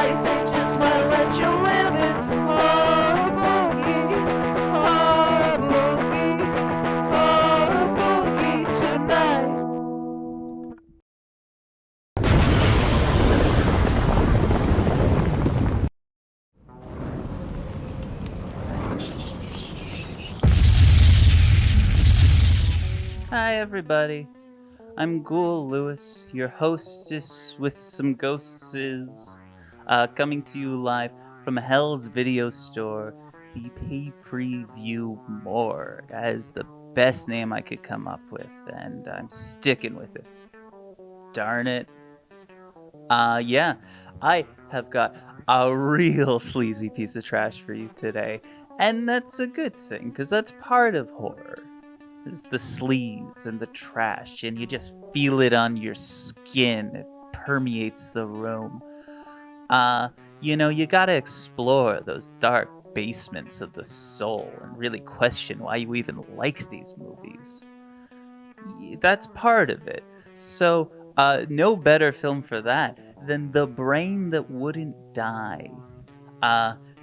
advice, I just might let you live it. Horror boogie, horror boogie tonight. Hi everybody, I'm Ghoul Lewis, your hostess with some ghosts coming to you live from Hell's Video Store, the Pay Preview Morgue. That is the best name I could come up with, and I'm sticking with it. Darn it. Yeah, I have got a real sleazy piece of trash for you today, and that's a good thing, because that's part of horror. Is the sleaze and the trash, and you just feel it on your skin. It permeates the room. You gotta explore those dark basements of the soul and really question why you even like these movies. That's part of it. So, no better film for that than The Brain That Wouldn't Die.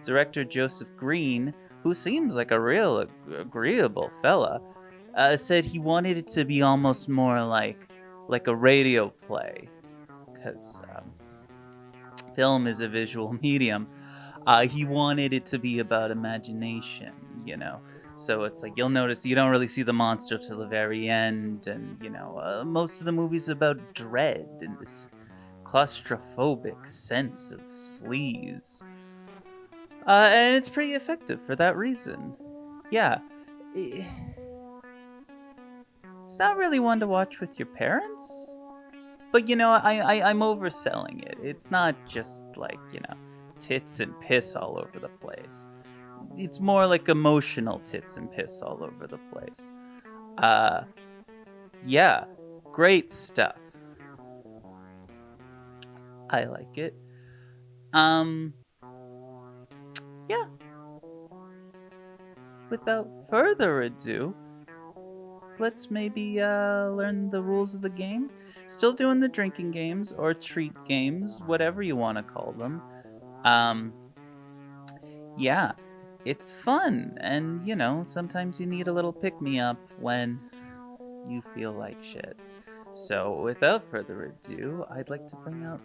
Director Joseph Green, who seems like a real agreeable fella, said he wanted it to be almost more like a radio play, because film is a visual medium. He wanted it to be about imagination, So it's like you'll notice you don't really see the monster till the very end, and most of the movie's about dread and this claustrophobic sense of sleaze. And it's pretty effective for that reason. Yeah. It's not really one to watch with your parents. But I'm overselling it. It's not just like, tits and piss all over the place. It's more like emotional tits and piss all over the place. Yeah, great stuff. I like it. Yeah. Without further ado, let's maybe learn the rules of the game. Still doing the drinking games or treat games, whatever you want to call them. Yeah, it's fun, and sometimes you need a little pick-me-up when you feel like shit. So without further ado, I'd like to bring out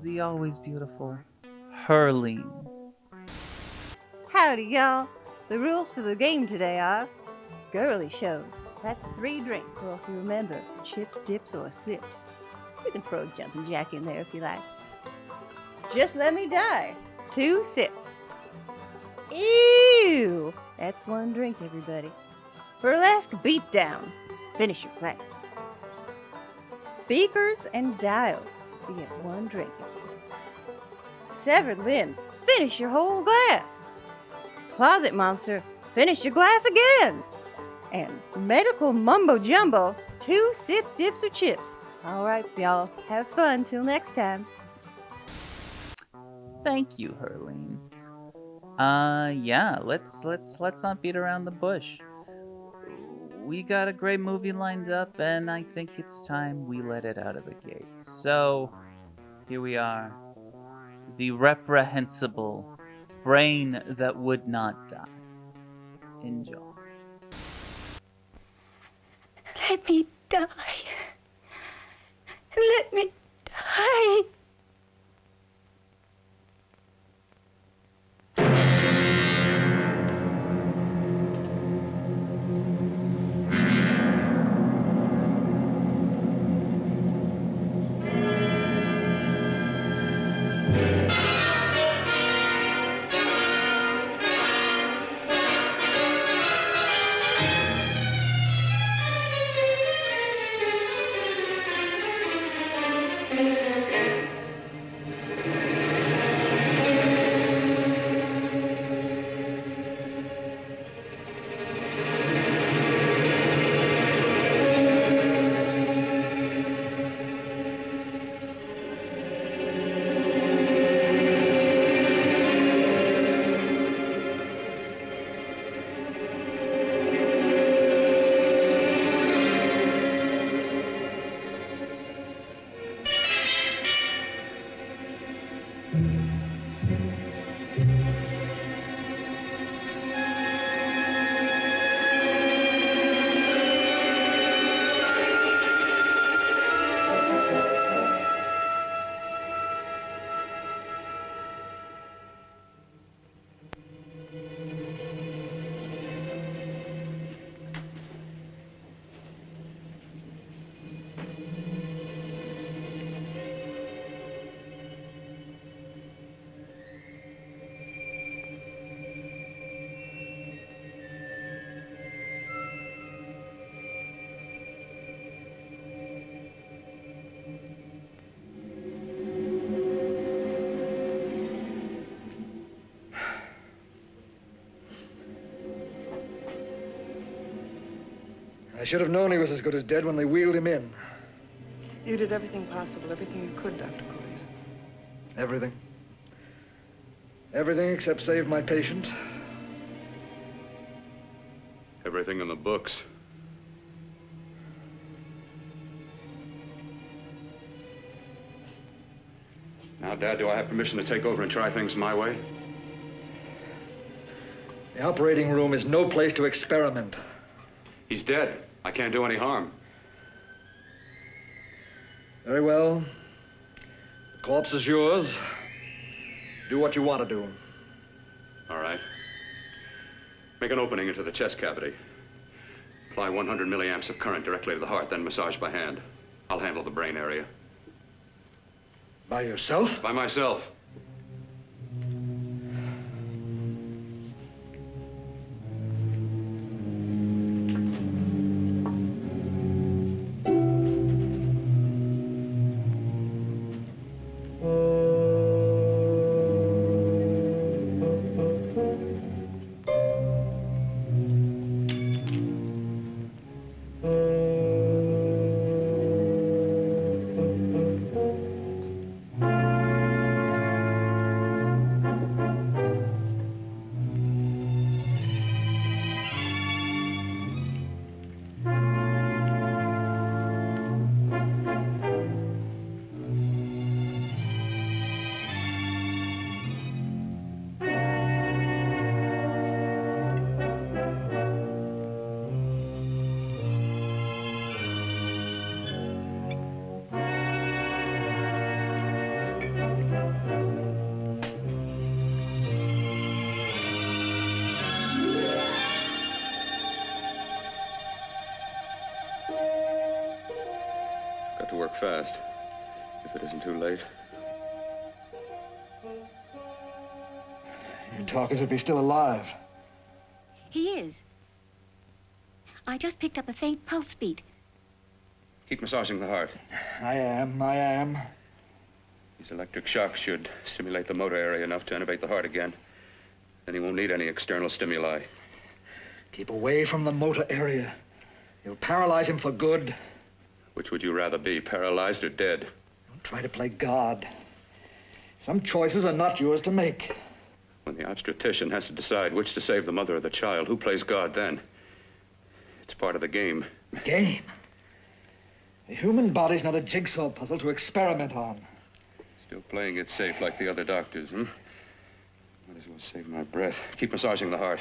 the always beautiful Hurlene. Howdy, y'all. The rules for the game today are girly shows. That's 3 drinks, or if you remember, chips, dips, or sips. You can throw a jumping jack in there if you like. Just let me die. 2 sips. Ew! That's 1 drink, everybody. Burlesque beatdown. Finish your glass. Beakers and dials. You get 1 drink. Severed limbs. Finish your whole glass. Closet monster. Finish your glass again. And medical mumbo jumbo, 2 sips, dips, or chips. All right, y'all, have fun till next time. Thank you, Hurlene. Yeah, let's not beat around the bush. We got a great movie lined up, and I think it's time we let it out of the gate. So, here we are. The reprehensible Brain That Would Not Die. Enjoy. Let me die. Let me die. I should have known he was as good as dead when they wheeled him in. You did everything possible, everything you could, Dr. Collier. Everything. Everything except save my patient. Everything in the books. Now, Dad, do I have permission to take over and try things my way? The operating room is no place to experiment. He's dead. I can't do any harm. Very well. The corpse is yours. Do what you want to do. All right. Make an opening into the chest cavity. Apply 100 milliamps of current directly to the heart, then massage by hand. I'll handle the brain area. By yourself? By myself. Got to work fast, if it isn't too late. You talk as if he's still alive. He is. I just picked up a faint pulse beat. Keep massaging the heart. I am. These electric shocks should stimulate the motor area enough to innervate the heart again. Then he won't need any external stimuli. Keep away from the motor area. You'll paralyze him for good. Which would you rather be, paralyzed or dead? Don't try to play God. Some choices are not yours to make. When the obstetrician has to decide which to save the mother or the child, who plays God then? It's part of the game. Game? The human body's not a jigsaw puzzle to experiment on. Still playing it safe like the other doctors, hmm? Might as well save my breath. Keep massaging the heart.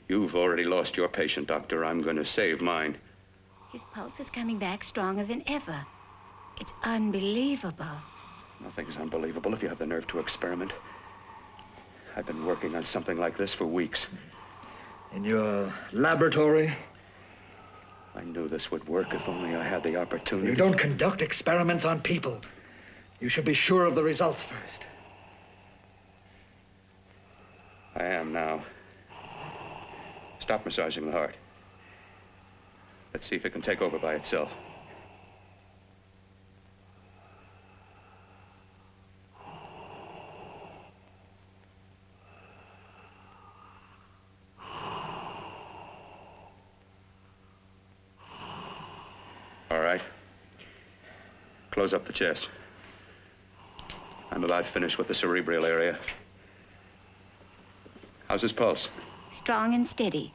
You've already lost your patient, Doctor. I'm going to save mine. His pulse is coming back stronger than ever. It's unbelievable. Nothing's unbelievable if you have the nerve to experiment. I've been working on something like this for weeks. In your laboratory? I knew this would work if only I had the opportunity. You don't conduct experiments on people. You should be sure of the results first. I am now. Stop massaging the heart. Let's see if it can take over by itself. All right. Close up the chest. I'm about finished with the cerebral area. How's his pulse? Strong and steady.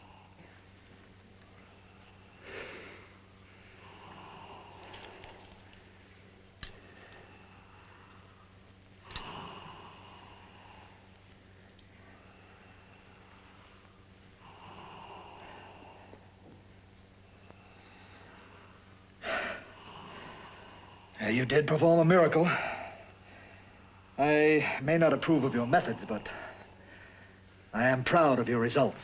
You did perform a miracle. I may not approve of your methods, but I am proud of your results.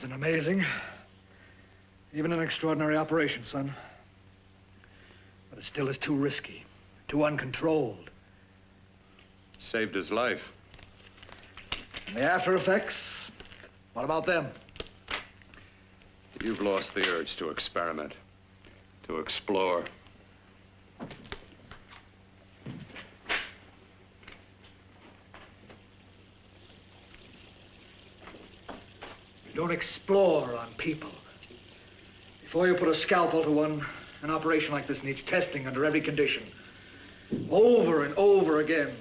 isn't amazing. Even an extraordinary operation, son. But it still is too risky, too uncontrolled. Saved his life. And the after effects, what about them? You've lost the urge to experiment, to explore. You don't explore on people. Before you put a scalpel to one, an operation like this needs testing under every condition. Over and over again.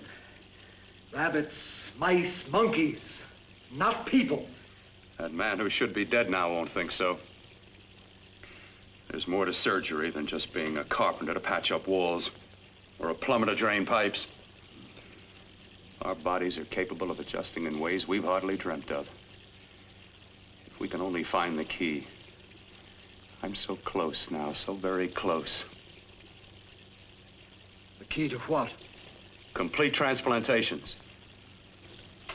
Rabbits, mice, monkeys, not people. That man who should be dead now won't think so. There's more to surgery than just being a carpenter to patch up walls or a plumber to drain pipes. Our bodies are capable of adjusting in ways we've hardly dreamt of. If we can only find the key. I'm so close now, so very close. The key to what? Complete transplantations.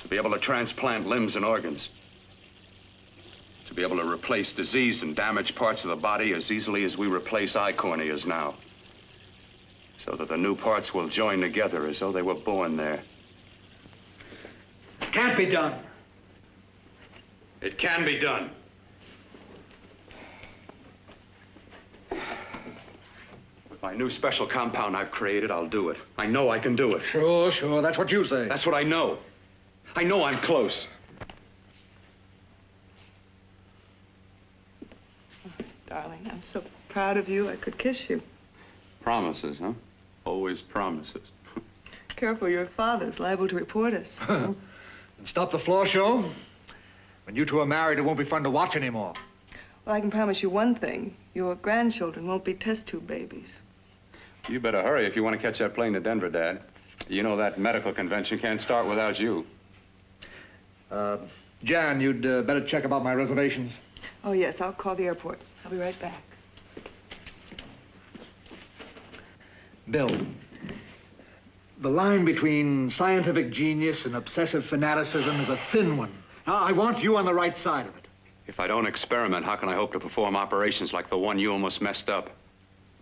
To be able to transplant limbs and organs. To be able to replace diseased and damaged parts of the body as easily as we replace eye corneas now. So that the new parts will join together as though they were born there. It can't be done. It can be done. With my new special compound I've created, I'll do it. I know I can do it. Sure, sure. That's what you say. That's what I know. I know I'm close. Darling, I'm so proud of you, I could kiss you. Promises, huh? Always promises. Careful, your father's liable to report us. And stop the floor show. When you two are married, it won't be fun to watch anymore. Well, I can promise you one thing. Your grandchildren won't be test tube babies. You better hurry if you want to catch that plane to Denver, Dad. You know that medical convention can't start without you. Jan, you'd better check about my reservations. Oh, yes, I'll call the airport. I'll be right back. Bill, the line between scientific genius and obsessive fanaticism is a thin one. Now, I want you on the right side of it. If I don't experiment, how can I hope to perform operations like the one you almost messed up?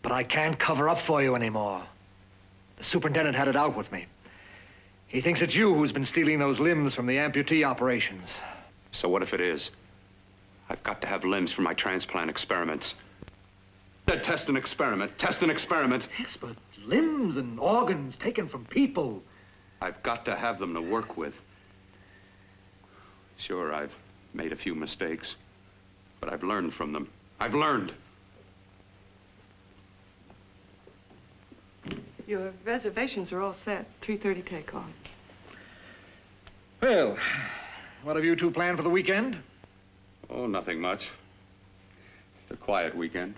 But I can't cover up for you anymore. The superintendent had it out with me. He thinks it's you who's been stealing those limbs from the amputee operations. So what if it is? I've got to have limbs for my transplant experiments. Test and experiment, test and experiment. Yes, but limbs and organs taken from people. I've got to have them to work with. Sure, I've made a few mistakes, but I've learned from them. I've learned. Your reservations are all set. 3:30 takeoff. Well, what have you two planned for the weekend? Oh, nothing much. Just a quiet weekend.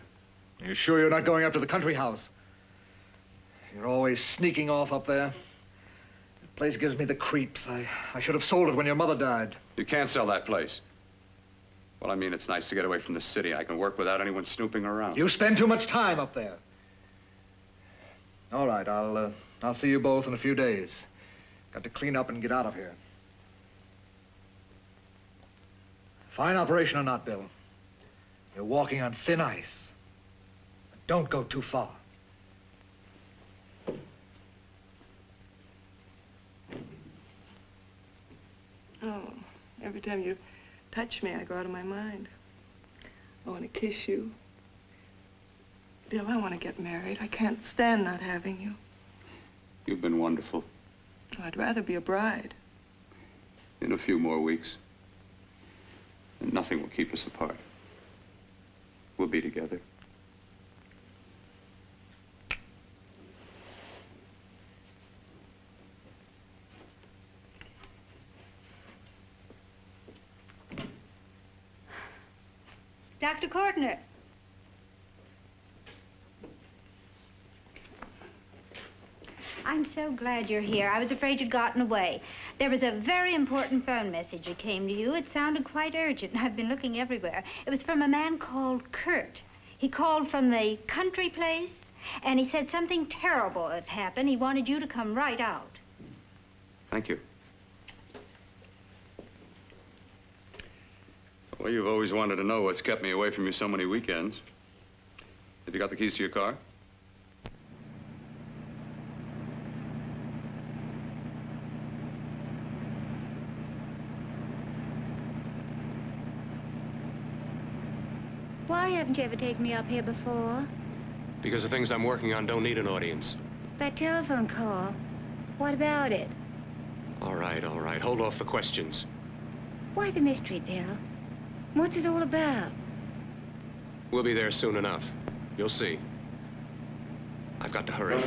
You sure you're not going up to the country house? You're always sneaking off up there. The place gives me the creeps. I should have sold it when your mother died. You can't sell that place. Well, I mean, it's nice to get away from the city. I can work without anyone snooping around. You spend too much time up there. All right, I'll see you both in a few days. Got to clean up and get out of here. Fine operation or not, Bill, you're walking on thin ice. But don't go too far. Oh, every time you touch me, I go out of my mind. I want to kiss you. Bill, I want to get married. I can't stand not having you. You've been wonderful. Oh, I'd rather be a bride. In a few more weeks. And nothing will keep us apart. We'll be together. Dr. Cordner. I'm so glad you're here. I was afraid you'd gotten away. There was a very important phone message that came to you. It sounded quite urgent. I've been looking everywhere. It was from a man called Kurt. He called from the country place, and he said something terrible had happened. He wanted you to come right out. Thank you. Well, you've always wanted to know what's kept me away from you so many weekends. Have you got the keys to your car? Why haven't you ever taken me up here before? Because the things I'm working on don't need an audience. That telephone call. What about it? All right, all right. Hold off the questions. Why the mystery, Bill? What's it all about? We'll be there soon enough. You'll see. I've got to hurry.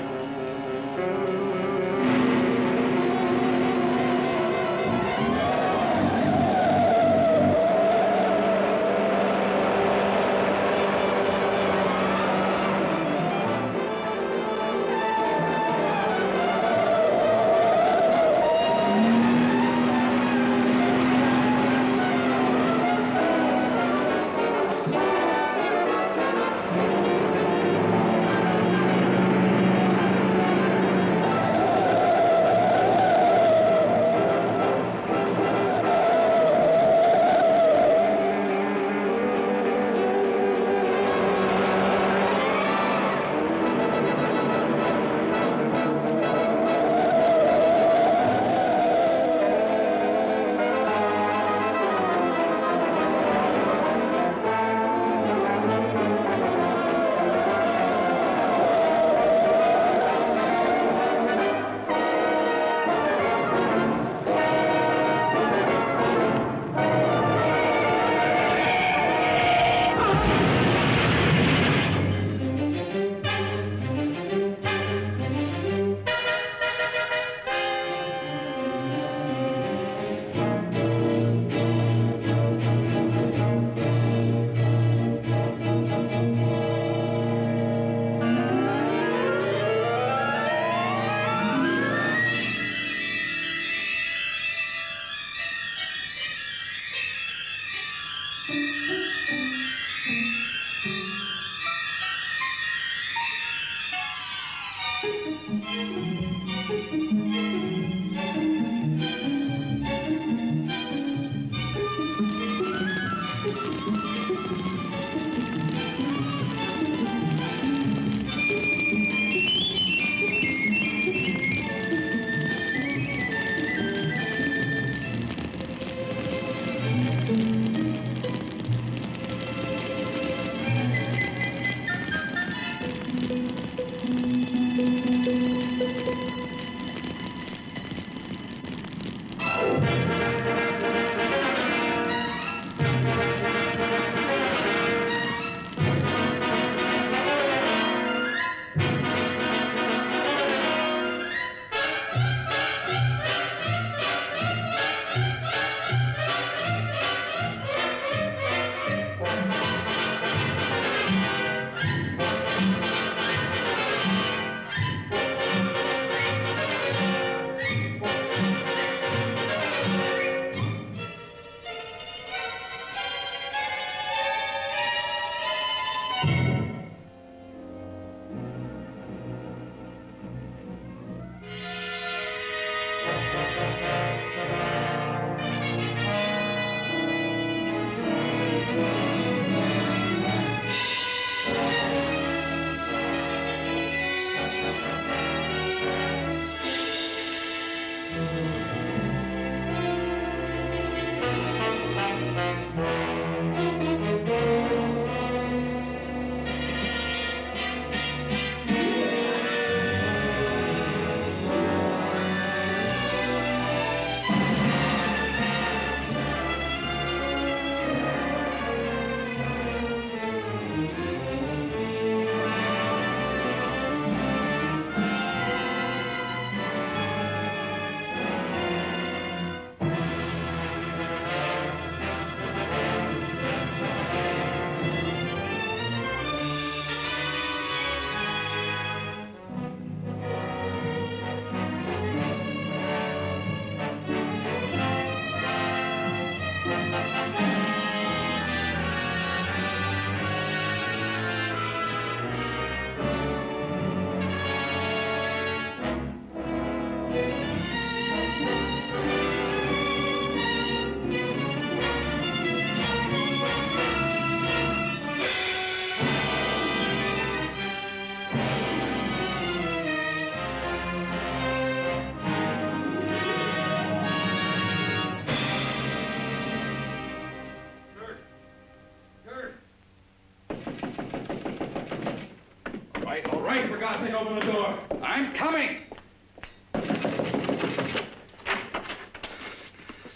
something, open the door. I'm coming.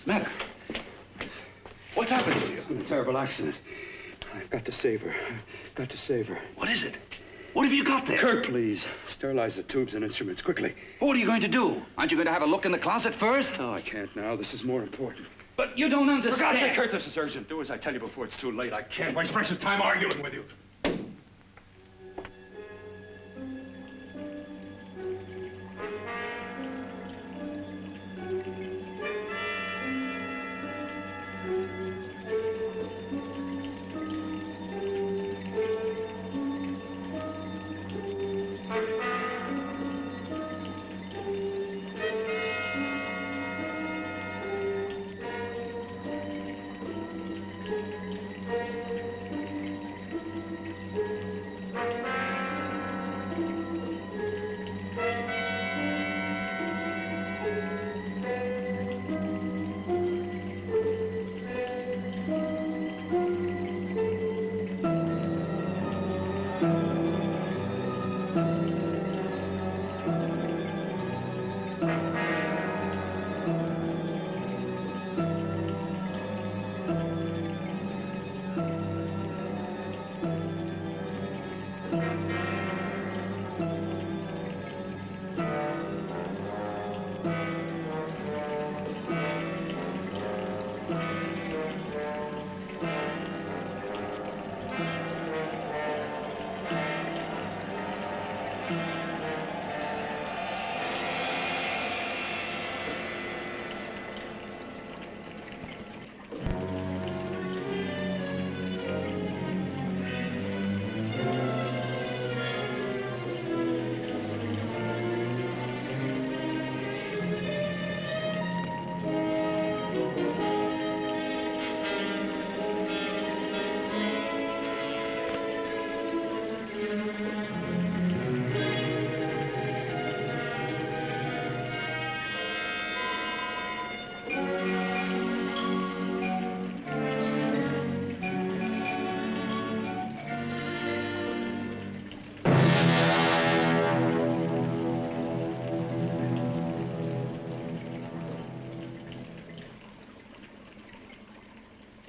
Matter? What's happened to you? It's been a terrible accident. I've got to save her. I've got to save her. What is it? What have you got there? Kurt, please. Sterilize the tubes and instruments quickly. What are you going to do? Aren't you going to have a look in the closet first? No, I can't now. This is more important. But you don't understand. For God's sake, Kurt, this is urgent. Do as I tell you before it's too late. I can't waste precious time arguing with you.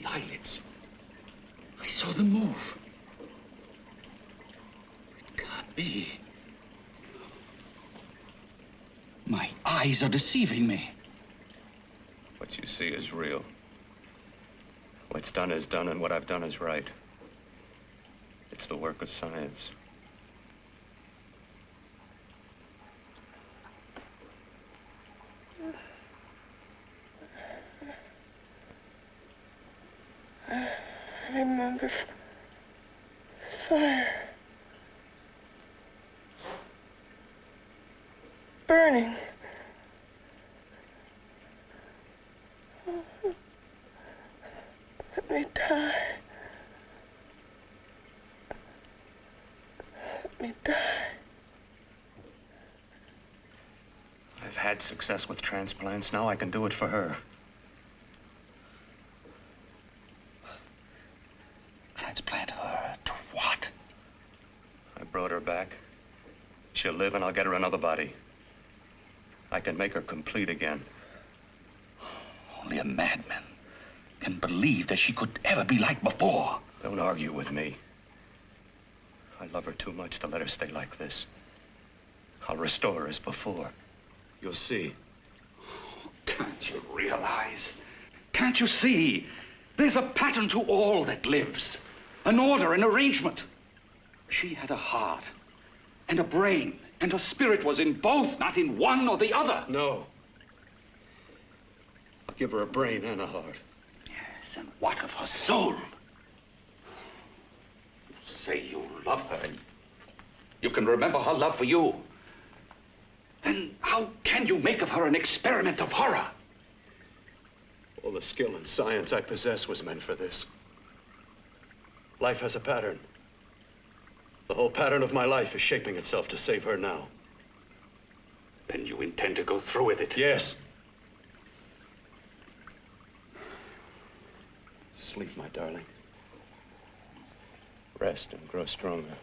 Eyelids. I saw them move. It can't be. My eyes are deceiving me. What you see is real. What's done is done, and what I've done is right. It's the work of science. I remember fire. Burning. Let me die. Let me die. I've had success with transplants. Now I can do it for her. Transplant her to what? I brought her back. She'll live, and I'll get her another body. I can make her complete again. Only a madman can believe that she could ever be like before. Don't argue with me. I love her too much to let her stay like this. I'll restore her as before. You'll see. Can't you realize? Can't you see? There's a pattern to all that lives. An order, an arrangement. She had a heart and a brain, and her spirit was in both, not in one or the other. No. I'll give her a brain and a heart. Yes, and what of her soul? You say you love her, and you can remember her love for you. Then how can you make of her an experiment of horror? All the skill and science I possess was meant for this. Life has a pattern. The whole pattern of my life is shaping itself to save her now. Then you intend to go through with it? Yes. Sleep, my darling. Rest and grow stronger.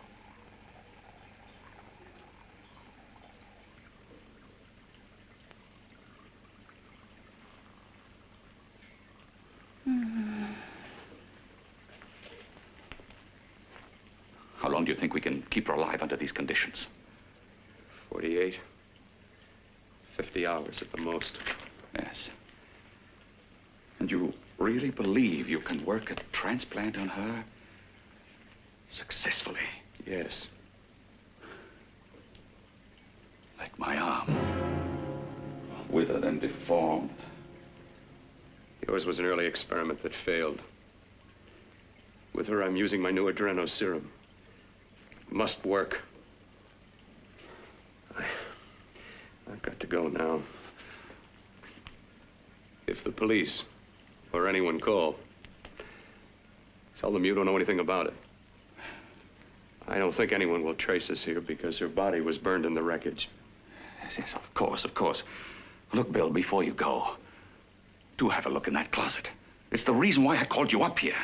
long do you think we can keep her alive under these conditions? 48. 50 hours at the most. Yes. And you really believe you can work a transplant on her successfully? Yes. Like my arm. Withered and deformed. Yours was an early experiment that failed. With her, I'm using my new adreno serum. Must work. I've got to go now. If the police or anyone call, tell them you don't know anything about it. I don't think anyone will trace us here because her body was burned in the wreckage. Yes, of course, of course. Look, Bill, before you go, do have a look in that closet. It's the reason why I called you up here.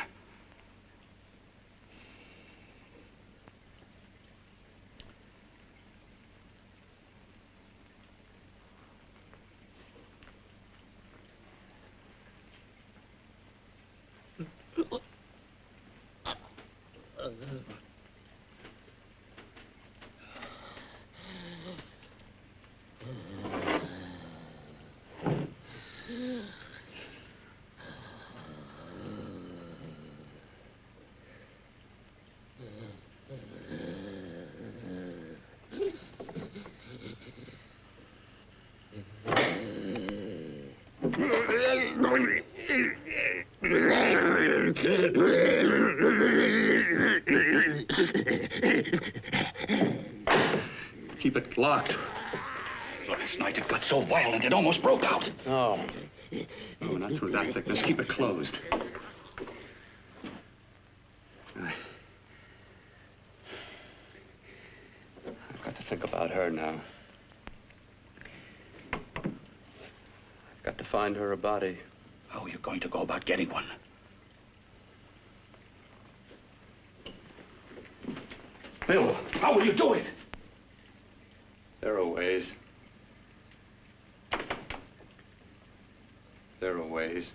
Keep it locked. Last night it got so violent it almost broke out. Oh. No, not through that thickness. Keep it closed. I've got to think about her now. I've got to find her a body. How are you going to go about getting one? Bill, how will you do it? There are ways. There are ways.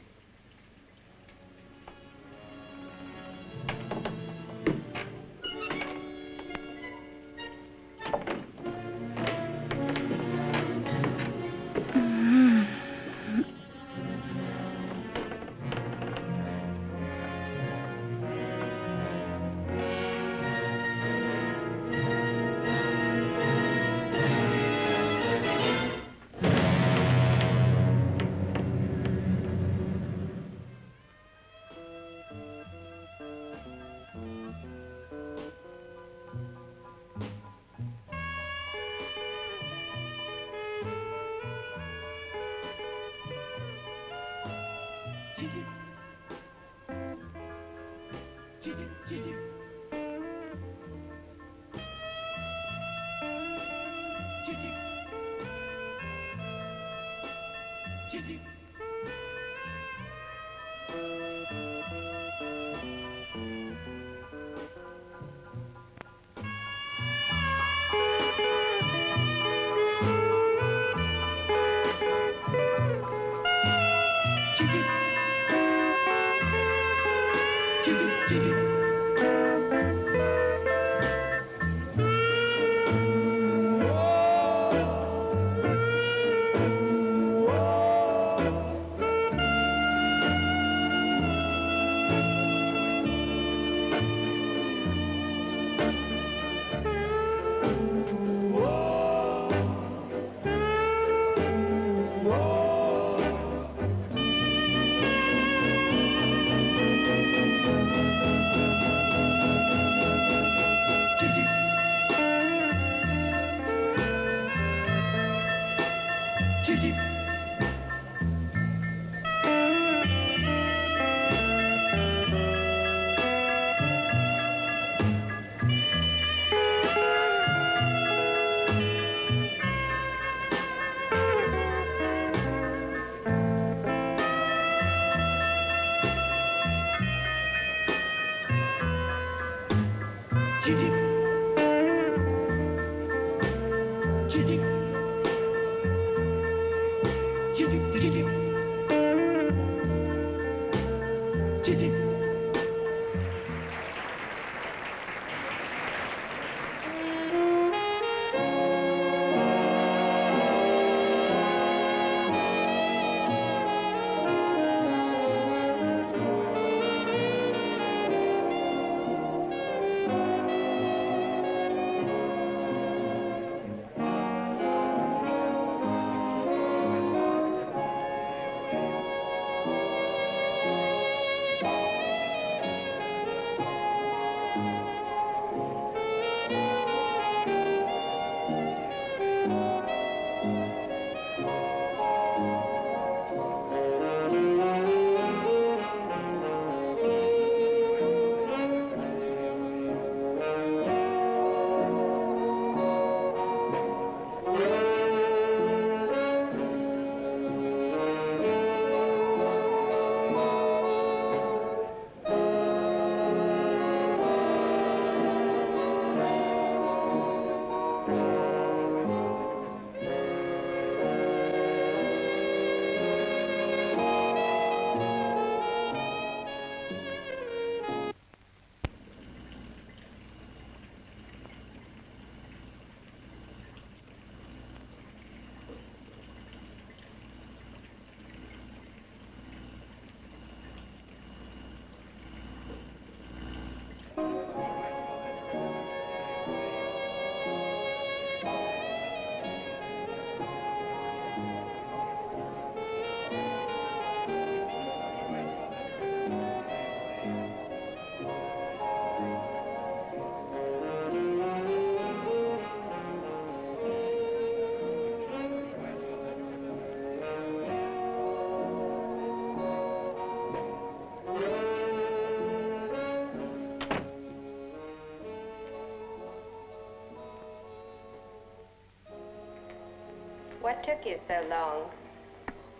What took you so long?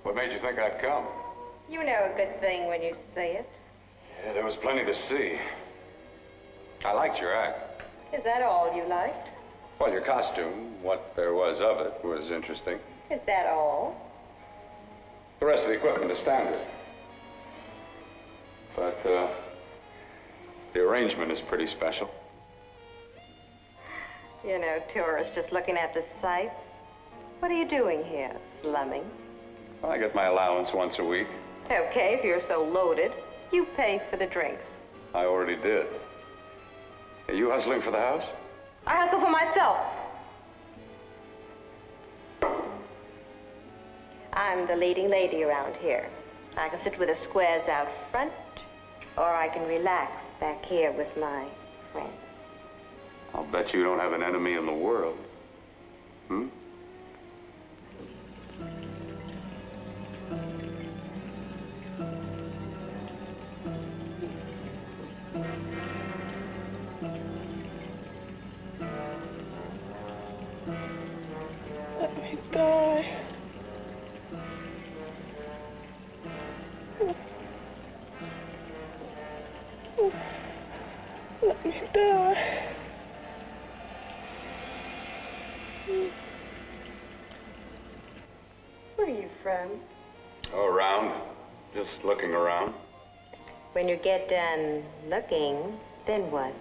What made you think I'd come? You know a good thing when you see it. Yeah, there was plenty to see. I liked your act. Is that all you liked? Well, your costume, what there was of it, was interesting. Is that all? The rest of the equipment is standard. But, the arrangement is pretty special. You know, tourists just looking at the sights. What are you doing here? Slumming? Well, I get my allowance once a week. Okay, if you're so loaded, you pay for the drinks. I already did. Are you hustling for the house? I hustle for myself. I'm the leading lady around here. I can sit with the squares out front, or I can relax back here with my friends. I'll bet you don't have an enemy in the world. Hmm? Let me die. Let me die. Where are you from? Oh, around. Just looking around. When you get done looking, then what?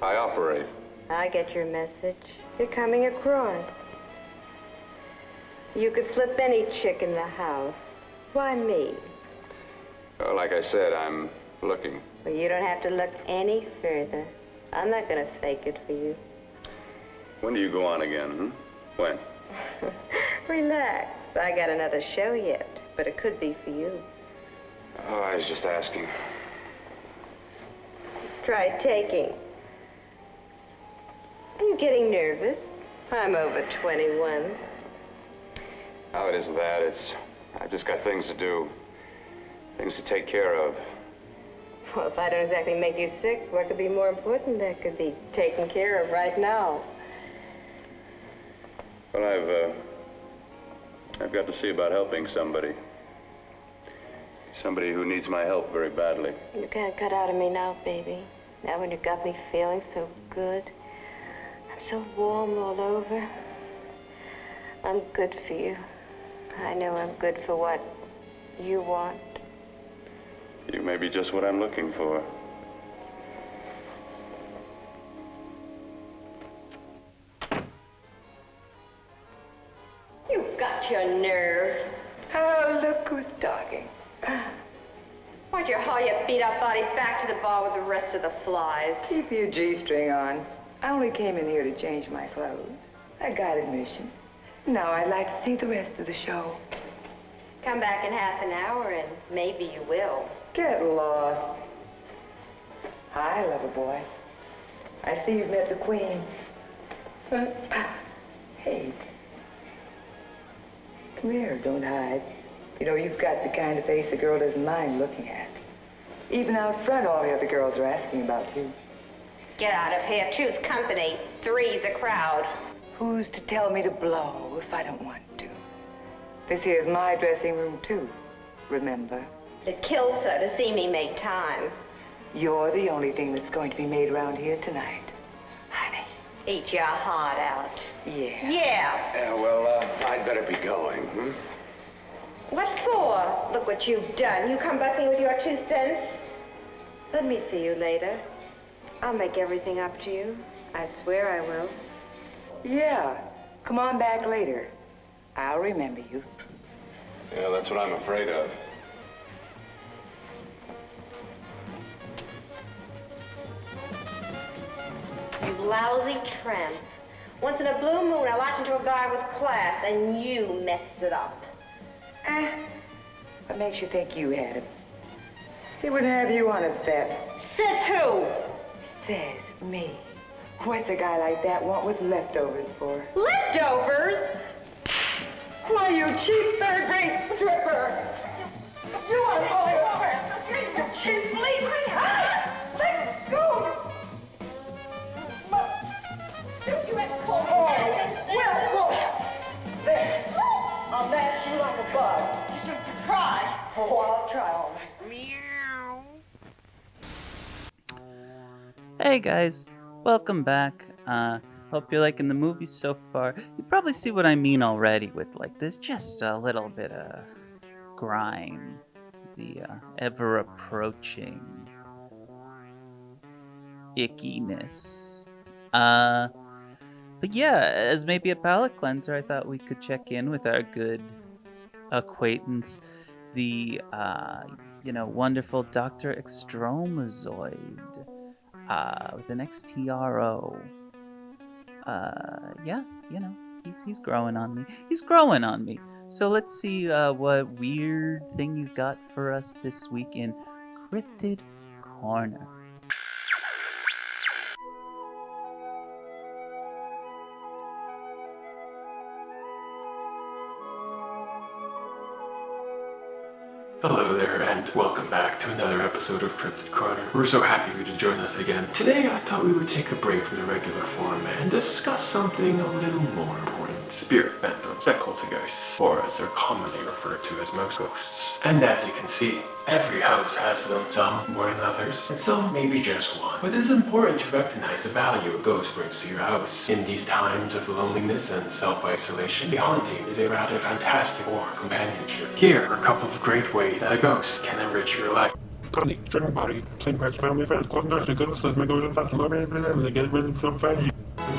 I operate. I get your message. You're coming across. You could flip any chick in the house. Why me? Well, like I said, I'm looking. Well, you don't have to look any further. I'm not gonna fake it for you. When do you go on again, When? Relax. I got another show yet, but it could be for you. Oh, I was just asking. Try taking. Are you getting nervous? I'm over 21. Oh, it isn't that. I've just got things to do. Things to take care of. Well, if I don't exactly make you sick, what could be more important that could be taken care of right now? Well, I've got to see about helping somebody. Somebody who needs my help very badly. You can't cut out of me now, baby. Now when you got me feeling so good. I'm so warm all over. I'm good for you. I know I'm good for what you want. You may be just what I'm looking for. You've got your nerve. Oh, look who's talking. Why don't you haul your beat-up body back to the bar with the rest of the flies? Keep your G-string on. I only came in here to change my clothes. I got admission. Now I'd like to see the rest of the show. Come back in half an hour and maybe you will. Get lost. Hi, lover boy. I see you've met the queen. Hey. Come here, don't hide. You know, you've got the kind of face a girl doesn't mind looking at. Even out front, all the other girls are asking about you. Get out of here. Choose company. Three's a crowd. Who's to tell me to blow if I don't want to? This here's my dressing room, too. Remember? It kills her to see me make time. You're the only thing that's going to be made around here tonight. Honey. Eat your heart out. Yeah. Yeah. Yeah, well, I'd better be going, What for? Look what you've done. You come busting with your 2 cents. Let me see you later. I'll make everything up to you. I swear I will. Yeah. Come on back later. I'll remember you. Yeah, that's what I'm afraid of. You lousy tramp. Once in a blue moon, I latch into a guy with class, and you mess it up. What makes you think you had him? He wouldn't have you on a bet. Says who? Says me. What's a guy like that want with leftovers for? Leftovers? Why, you cheap third-rate stripper! You want to go over? You cheap bleeding! Let go! You had cold. Oh, well, there. Hey guys, welcome back. Hope you're liking the movie so far. You probably see what I mean already with like there's just a little bit of grime, the ever approaching ickiness. But yeah, as maybe a palate cleanser, I thought we could check in with our good acquaintance, the wonderful Dr. Extromazoid, with an XTRO. Yeah, he's growing on me. He's growing on me. So let's see what weird thing he's got for us this week in Cryptid Corner. Hello there, and welcome back to another episode of Cryptid Corner. We're so happy you could join us again. Today, I thought we would take a break from the regular format and discuss something a little more important. Spirit phantoms, poltergeists, or as they're commonly referred to as most ghosts. And as you can see, every house has them, some more than others, and some maybe just one. But it is important to recognize the value a ghost brings to your house. In these times of loneliness and self-isolation, the haunting is a rather fantastic form of companionship. Here are a couple of great ways that a ghost can enrich your life. Connie, general body, same parts, family, friends, close nurse, goodness, let's make it faster, they get rid of some family.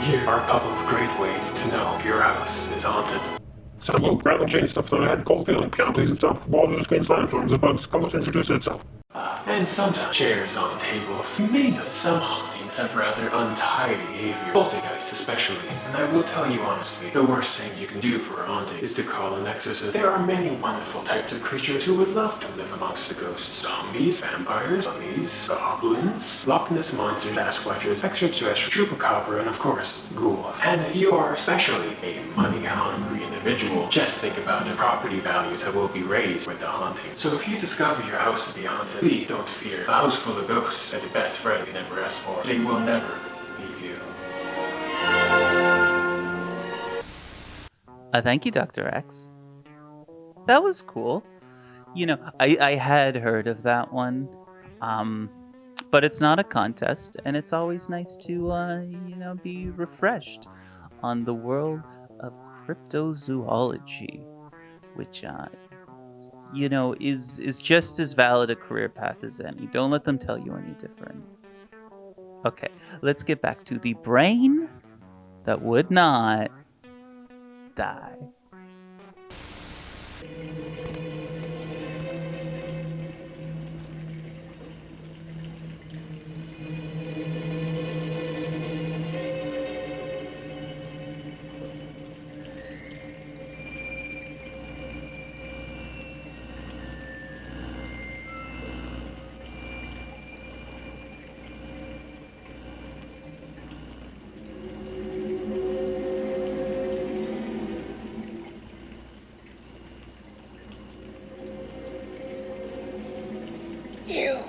Here are a couple of great ways to know if your house is haunted. Some low ground chain stuff that I had cold feeling, piano plays itself, walls of the screen slime forms of bugs, colors introduce itself. And sometimes chairs on tables. You may note some hauntings have rather untidy behavior, poltergeists especially. And I will tell you honestly, the worst thing you can do for a haunting is to call an exorcist. There are many wonderful types of creatures who would love to live amongst the ghosts. Zombies, vampires, mummies, goblins, Loch Ness monsters, Sasquatches, extraterrestrial, chupacabra, and of course, ghouls. And if you are especially a money-hungry individual, just think about the property values that will be raised with the haunting. So if you discover your house to be haunted, please don't fear. A house full of ghosts are the best friend you can ever ask for. They will never leave you. Thank you, Dr. X. That was cool. I had heard of that one, but it's not a contest, and it's always nice to, be refreshed on the world of cryptozoology, which, is just as valid a career path as any. Don't let them tell you any different. Okay, let's get back to the brain that would not die. You.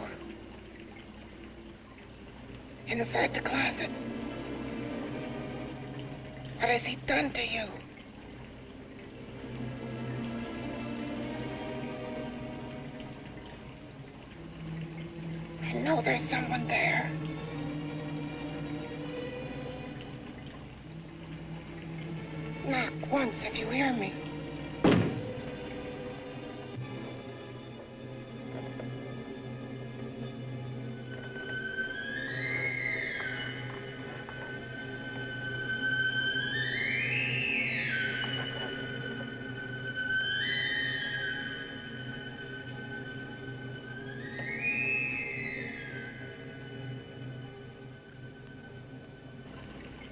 Inside the closet. What has he done to you? I know there's someone there. Knock once if you hear me.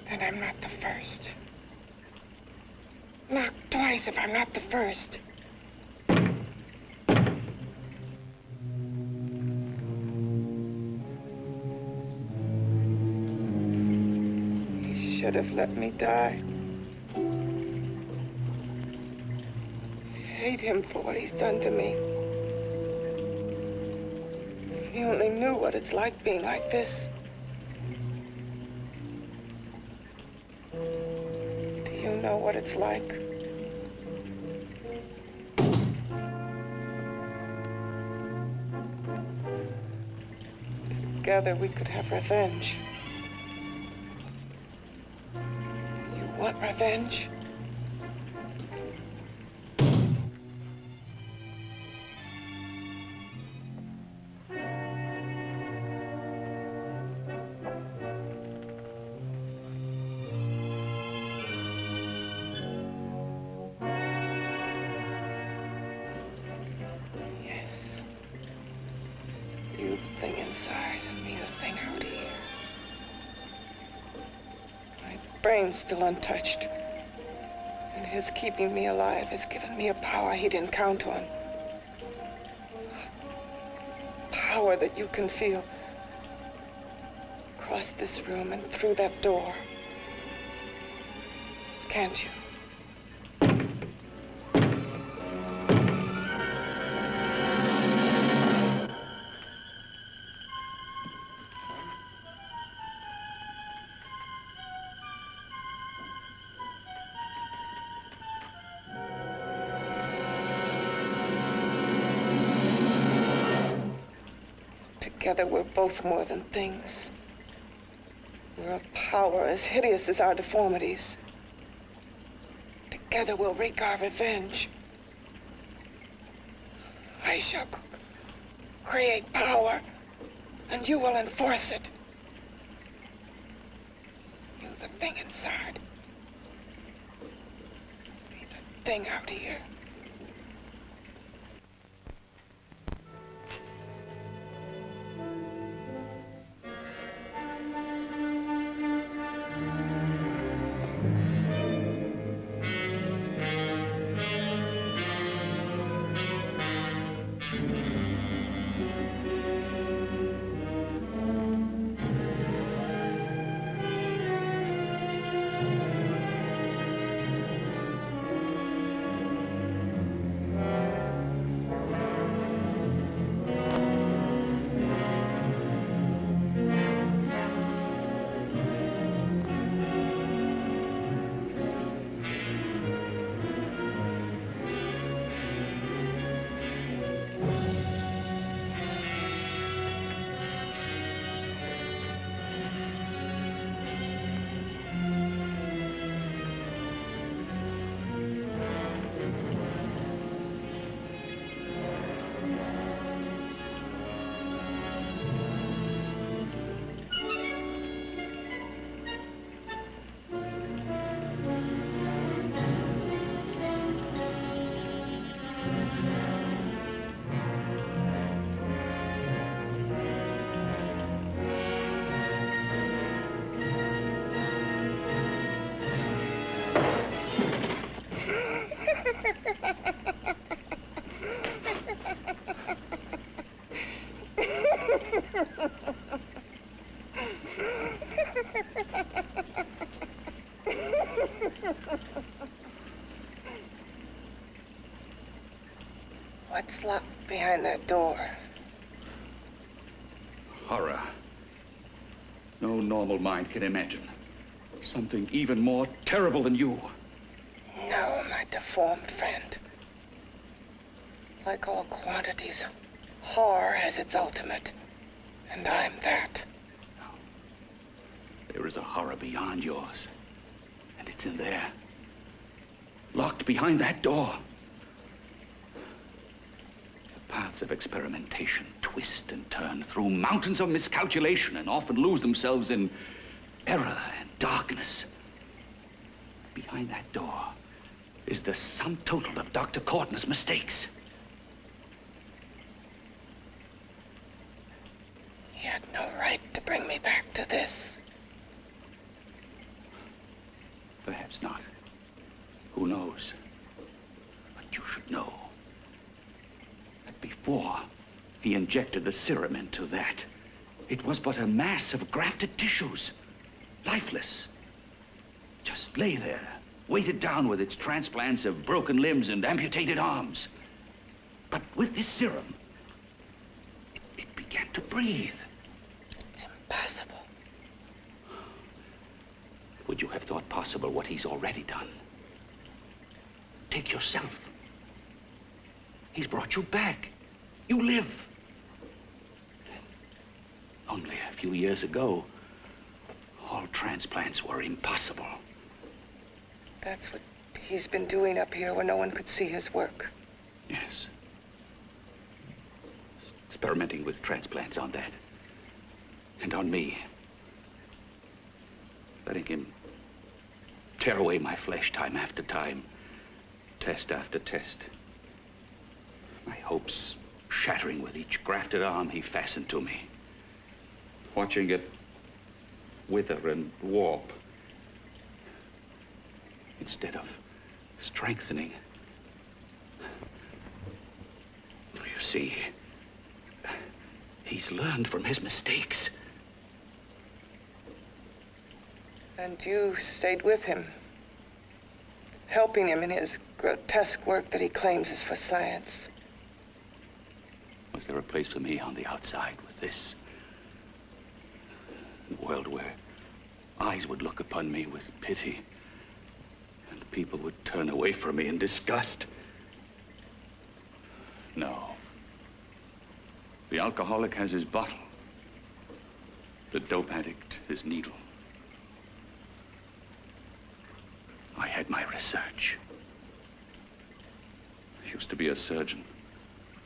And I'm not the first. Knock twice if I'm not the first. He should have let me die. I hate him for what he's done to me. If he only knew what it's like being like this. You know what it's like. Together we could have revenge. want revenge. You the thing inside and me the thing out here. My brain's still untouched. And his keeping me alive has given me a power he didn't count on. Power that you can feel. Across this room and through that door. Can't you? Together, we're both more than things. We're a power as hideous as our deformities. Together, we'll wreak our revenge. I shall create power, and you will enforce it. You, the thing inside. Me, the thing out here. What's locked behind that door? Horror. No normal mind can imagine. Something even more terrible than you. No, my deformed friend. Like all quantities, horror has its ultimate. And I'm that. There is a horror beyond yours. And it's in there. Locked behind that door. The paths of experimentation twist and turn through mountains of miscalculation and often lose themselves in error and darkness. Behind that door is the sum total of Dr. Cortner's mistakes. He had no right to bring me back to this. Perhaps not. Who knows? But you should know that before he injected the serum into that, it was but a mass of grafted tissues, lifeless. Just lay there, weighted down with its transplants of broken limbs and amputated arms. But with this serum, it began to breathe. It's impossible. Would you have thought possible what he's already done? Take yourself. He's brought you back. You live. Only a few years ago, all transplants were impossible. That's what he's been doing up here where no one could see his work. Yes. Experimenting with transplants on that. And on me. Letting him tear away my flesh time after time. Test after test. My hopes shattering with each grafted arm he fastened to me. Watching it wither and warp. Instead of strengthening. You see, he's learned from his mistakes. And you stayed with him, helping him in his grotesque work that he claims is for science. Was there a place for me on the outside with this? A world where eyes would look upon me with pity and people would turn away from me in disgust? No. The alcoholic has his bottle. The dope addict his needle. I had my research. I used to be a surgeon.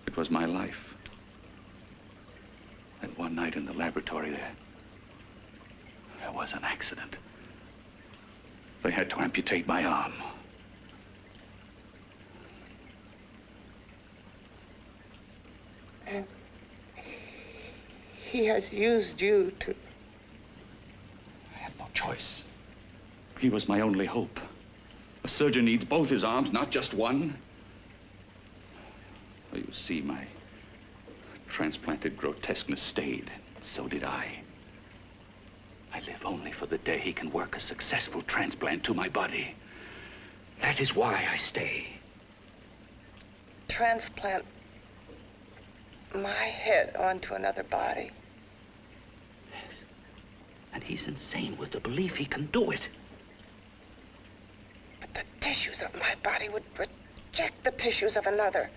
It was my life. And one night in the laboratory there was an accident. They had to amputate my arm. And he has used you to... I had no choice. He was my only hope. A surgeon needs both his arms, not just one. Well, you see, my transplanted grotesqueness stayed. So did I. I live only for the day he can work a successful transplant to my body. That is why I stay. Transplant my head onto another body. Yes. And he's insane with the belief he can do it. But the tissues of my body would reject the tissues of another.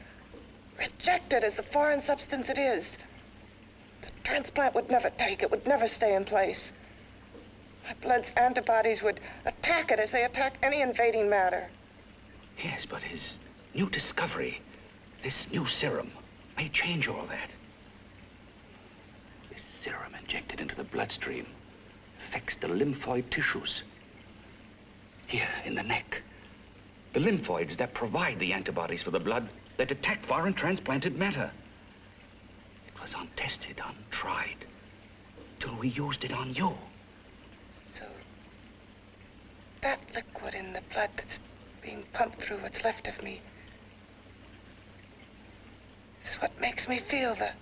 Reject it as the foreign substance it is. The transplant would never take it, would never stay in place. My blood's antibodies would attack it as they attack any invading matter. Yes, but his new discovery, this new serum, may change all that. This serum injected into the bloodstream affects the lymphoid tissues. Here, in the neck. The lymphoids that provide the antibodies for the blood that attack foreign transplanted matter. It was untested, untried, till we used it on you. So, that liquid in the blood that's being pumped through what's left of me is what makes me feel the...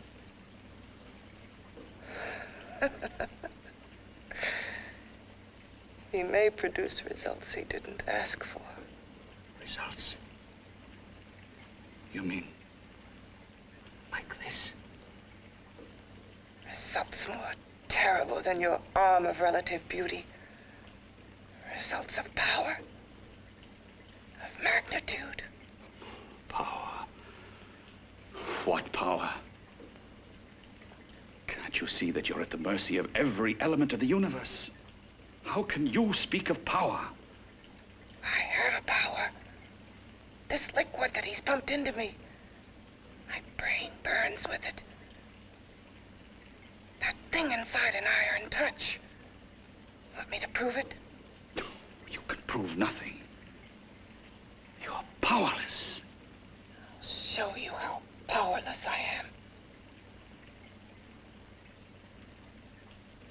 He may produce results he didn't ask for. Results? You mean like this? Results more terrible than your arm of relative beauty. Results of power, of magnitude. Power? What power? Can't you see that you're at the mercy of every element of the universe? How can you speak of power? I have a power. This liquid that he's pumped into me. My brain burns with it. That thing inside an iron touch. Want me to prove it? You can prove nothing. You're powerless. I'll show you how powerless I am.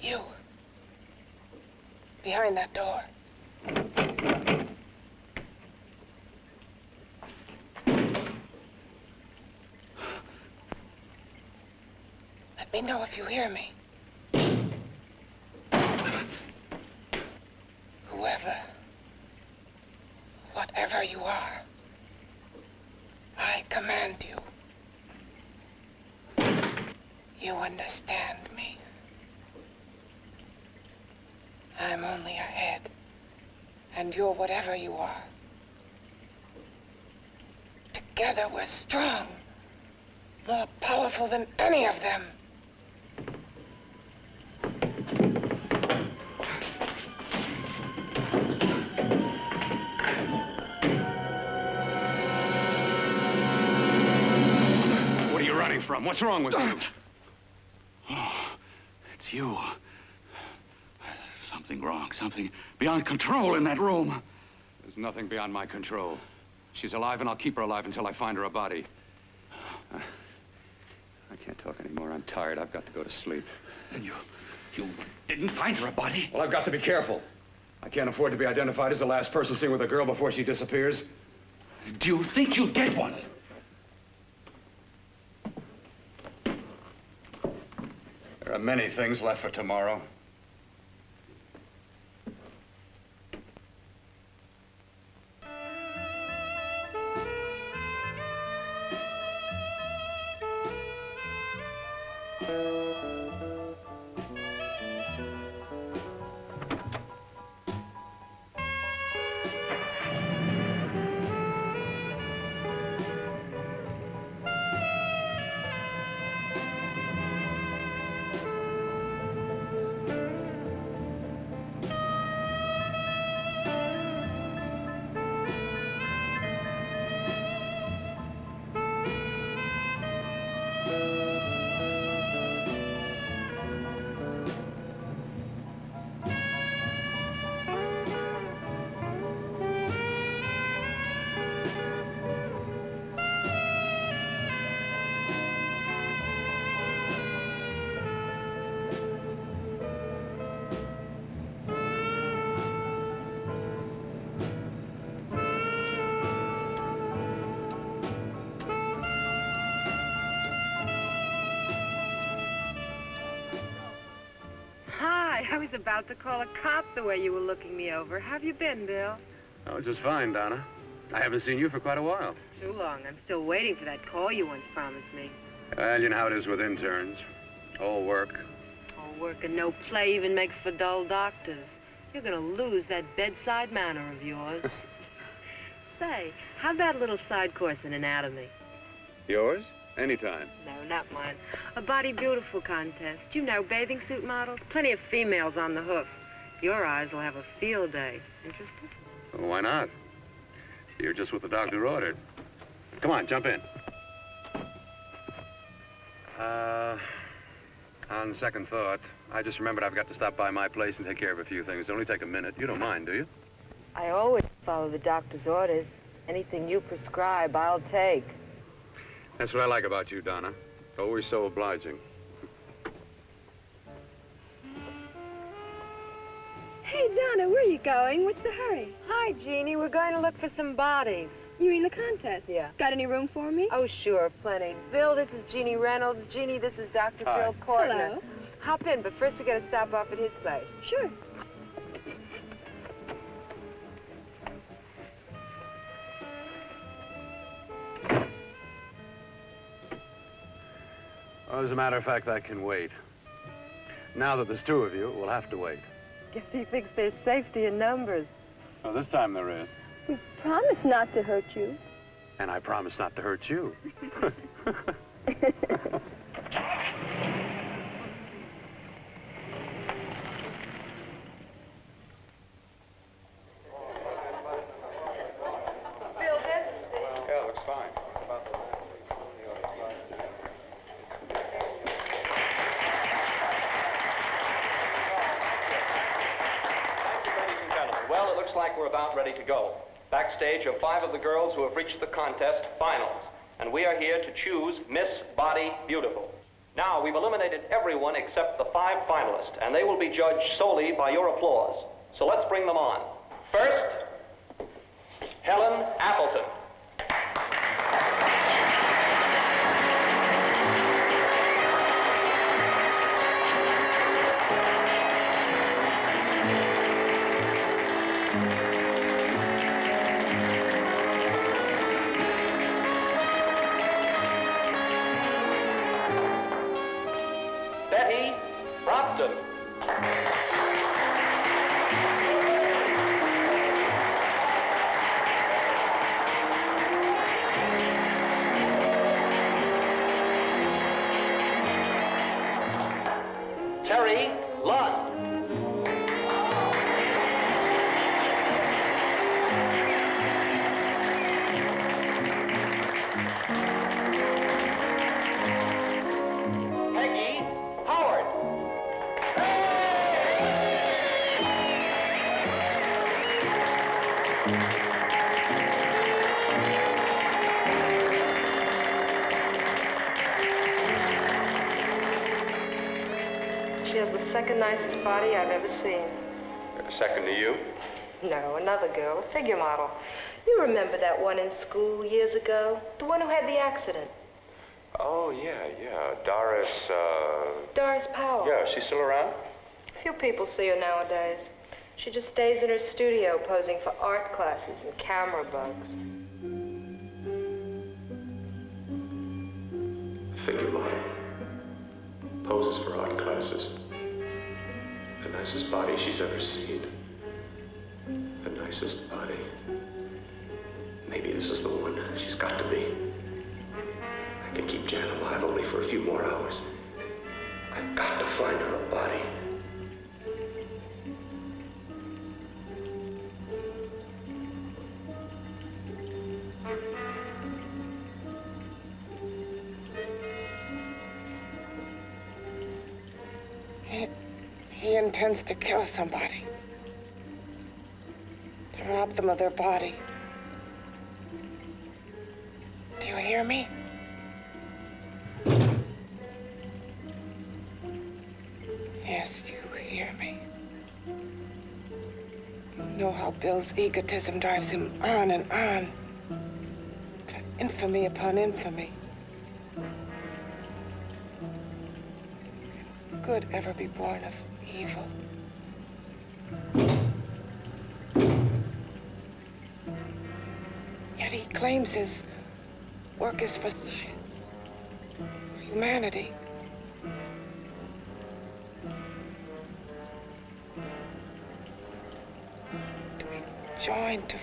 You. Behind that door. Let me know if you hear me. Whoever, whatever you are, I command you. You understand me. I'm only a head, and you're whatever you are. Together we're strong, more powerful than any of them. from? What's wrong with you? Oh, it's you. Something wrong, something beyond control in that room. There's nothing beyond my control. She's alive, and I'll keep her alive until I find her a body. I can't talk anymore. I'm tired. I've got to go to sleep. And you didn't find her a body? Well, I've got to be careful. I can't afford to be identified as the last person seen with a girl before she disappears. Do you think you'll get one? There are many things left for tomorrow. I was about to call a cop the way you were looking me over. How have you been, Bill? Oh, just fine, Donna. I haven't seen you for quite a while. Too long. I'm still waiting for that call you once promised me. Well, you know how it is with interns. All work. All work and no play even makes for dull doctors. You're gonna lose that bedside manner of yours. Say, how about a little side course in anatomy? Yours? Anytime. No, not mine. A Body Beautiful contest. You know, bathing suit models. Plenty of females on the hoof. Your eyes will have a field day. Interested? Well, why not? You're just what the doctor ordered. Come on, jump in. On second thought, I just remembered I've got to stop by my place and take care of a few things. It'll only take a minute. You don't mind, do you? I always follow the doctor's orders. Anything you prescribe, I'll take. That's what I like about you, Donna. Always so obliging. Hey, Donna, where are you going? What's the hurry? Hi, Jeannie. We're going to look for some bodies. You mean the contest? Yeah. Got any room for me? Oh, sure, plenty. Bill, this is Jeannie Reynolds. Jeannie, this is Dr. Hi. Bill Cortner. Hello. Hop in, but first we got to stop off at his place. Sure. Well, as a matter of fact, I can wait. Now that there's two of you, we'll have to wait. Guess he thinks there's safety in numbers. Well, this time there is. We promised not to hurt you. And I promise not to hurt you. Bill, there's a seat. Yeah, looks fine. Well, it looks like we're about ready to go. Backstage are 5 of the girls who have reached the contest finals, and we are here to choose Miss Body Beautiful. Now, we've eliminated everyone except the 5 finalists, and they will be judged solely by your applause. So let's bring them on. First, Helen Appleton. Betty Brockton. Terry Lund. second nicest body I've ever seen. Second to you? No, another girl, a figure model. You remember that one in school years ago? The one who had the accident. Oh, yeah. Doris, Doris Powell. Yeah, she's still around? Few people see her nowadays. She just stays in her studio posing for art classes and camera bugs. Figure model. Poses for art classes. The nicest body she's ever seen. The nicest body. Maybe this is the one. She's got to be. I can keep Jan alive only for a few more hours. I've got to find her a body. He intends to kill somebody. To rob them of their body. Do you hear me? Yes, you hear me. You know how Bill's egotism drives him on and on. To infamy upon infamy. Can good ever be born of evil? Yet he claims his work is for science, for humanity. To be joined to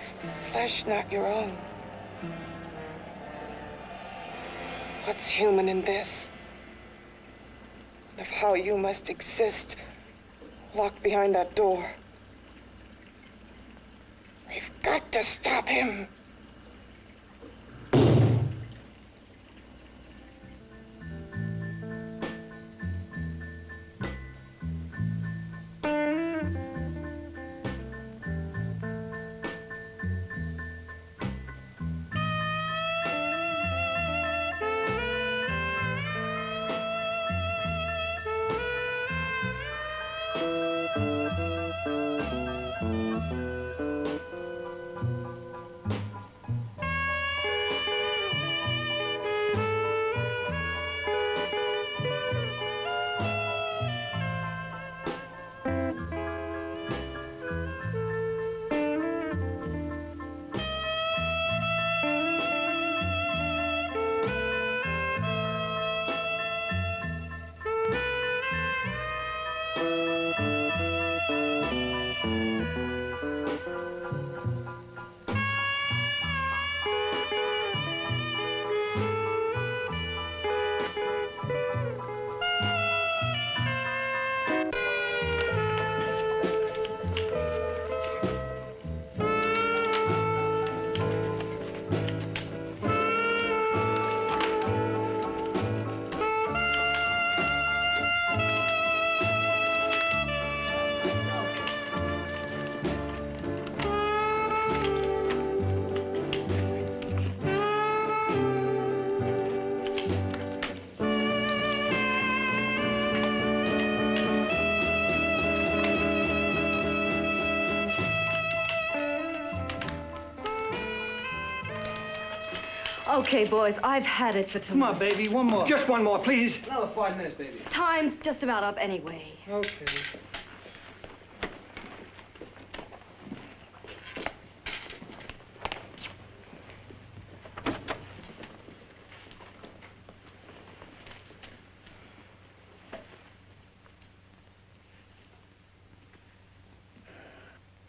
flesh not your own. What's human in this? And of how you must exist locked behind that door. We've got to stop him. Okay, boys, I've had it for tonight. Come on, baby, one more. Just one more, please. Another 5 minutes, baby. Time's just about up anyway. Okay.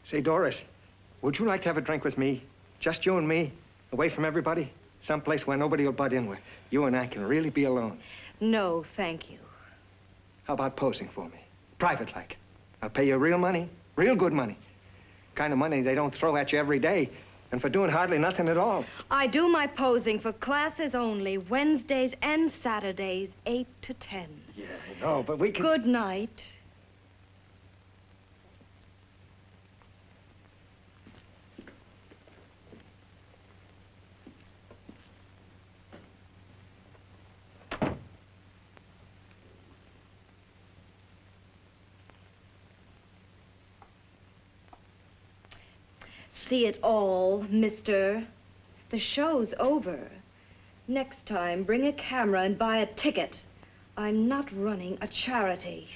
Say, Doris, would you like to have a drink with me? Just you and me, away from everybody? Someplace where nobody will butt in, where you and I can really be alone. No, thank you. How about posing for me? Private like. I'll pay you real money, real good money. Kind of money they don't throw at you every day, and for doing hardly nothing at all. I do my posing for classes only, Wednesdays and Saturdays, 8 to 10. Yeah, I know, but we can... Good night. see it all, mister. The show's over. Next time, bring a camera and buy a ticket. I'm not running a charity.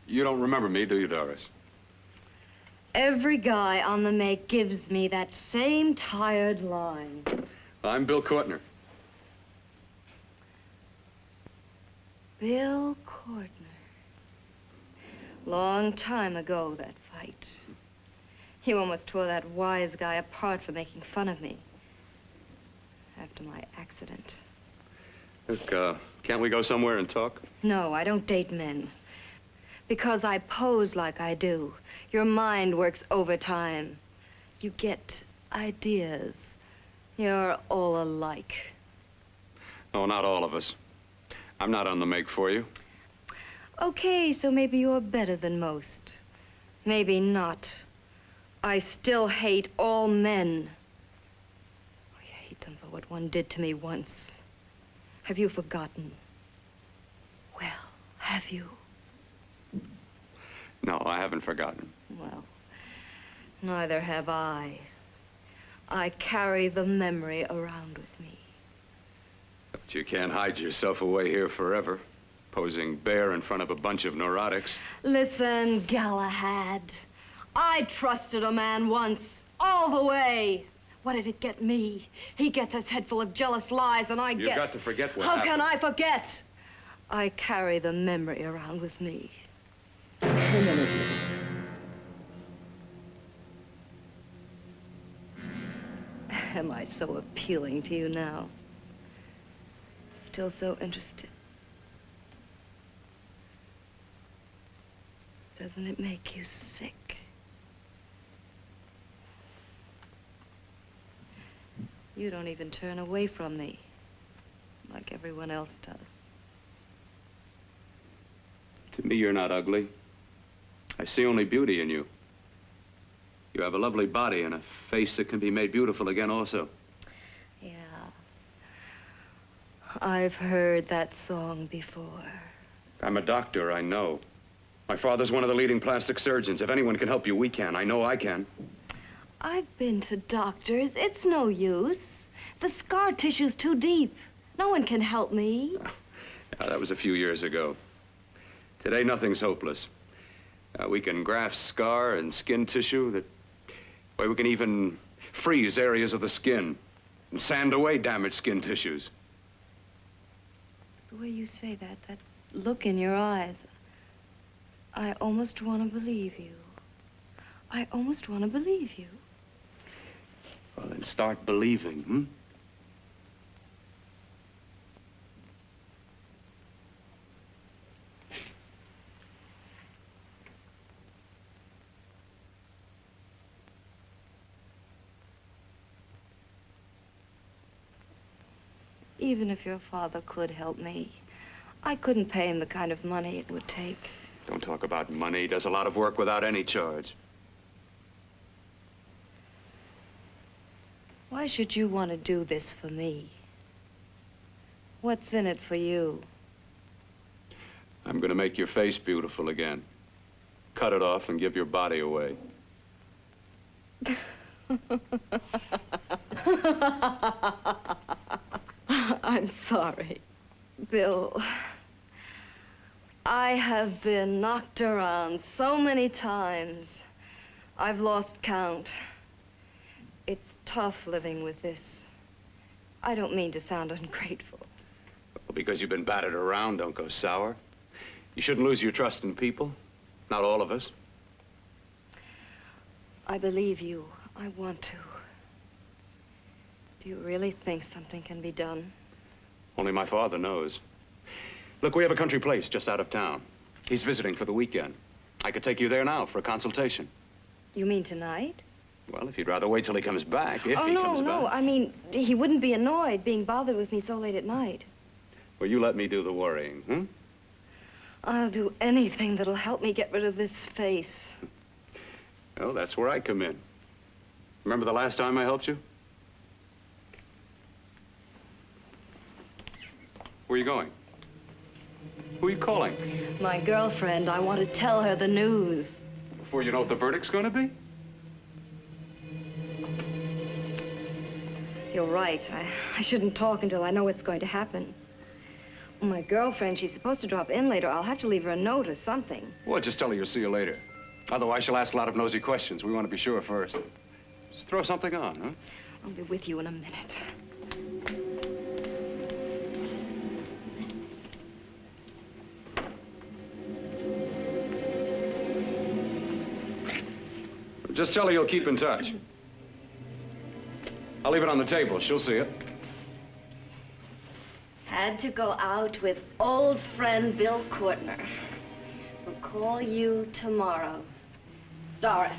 You don't remember me, do you, Doris? Every guy on the make gives me that same tired line. I'm Bill Courtner. Bill Courtner. Long time ago, that fight. You almost tore that wise guy apart for making fun of me. After my accident. Look, can't we go somewhere and talk? No, I don't date men. Because I pose like I do. Your mind works overtime. You get ideas. You're all alike. No, not all of us. I'm not on the make for you. Okay, so maybe you're better than most. Maybe not. I still hate all men. I hate them for what one did to me once. Have you forgotten? Well, have you? No, I haven't forgotten. Well, neither have I. I carry the memory around with me. But you can't hide yourself away here forever, posing bare in front of a bunch of neurotics. Listen, Galahad. I trusted a man once, all the way. What did it get me? He gets his head full of jealous lies, and You've got to forget what How happened. can I forget? I carry the memory around with me. Permanently. Am I so appealing to you now? Still so interested? Doesn't it make you sick? You don't even turn away from me, like everyone else does. To me, you're not ugly. I see only beauty in you. You have a lovely body and a face that can be made beautiful again also. Yeah. I've heard that song before. I'm a doctor, I know. My father's one of the leading plastic surgeons. If anyone can help you, we can. I know I can. I've been to doctors. It's no use. The scar tissue's too deep. No one can help me. Yeah, that was a few years ago. Today, nothing's hopeless. We can graft scar and skin tissue that... Well, we can even freeze areas of the skin and sand away damaged skin tissues. The way you say that, that look in your eyes, I almost want to believe you. I almost want to believe you. Well, then start believing, hmm? Even if your father could help me, I couldn't pay him the kind of money it would take. Don't talk about money. He does a lot of work without any charge. Why should you want to do this for me? What's in it for you? I'm gonna make your face beautiful again. Cut it off and give your body away. I'm sorry, Bill. I have been knocked around so many times. I've lost count. It's tough living with this. I don't mean to sound ungrateful. Well, because you've been battered around, don't go sour. You shouldn't lose your trust in people. Not all of us. I believe you. I want to. Do you really think something can be done? Only my father knows. Look, we have a country place just out of town. He's visiting for the weekend. I could take you there now for a consultation. You mean tonight? Well, if you'd rather wait till he comes back, if he comes no. back. I mean, he wouldn't be annoyed being bothered with me so late at night. Well, you let me do the worrying, hmm? I'll do anything that'll help me get rid of this face. Well, that's where I come in. Remember the last time I helped you? Where are you going? Who are you calling? My girlfriend, I want to tell her the news. Before you know what the verdict's going to be? You're right. I shouldn't talk until I know what's going to happen. Well, my girlfriend, she's supposed to drop in later. I'll have to leave her a note or something. Well, just tell her you'll see you later. Otherwise, she'll ask a lot of nosy questions. We want to be sure first. Just throw something on, huh? I'll be with you in a minute. Just tell her you'll keep in touch. I'll leave it on the table. She'll see it. Had to go out with old friend Bill Courtner. We'll call you tomorrow. Doris.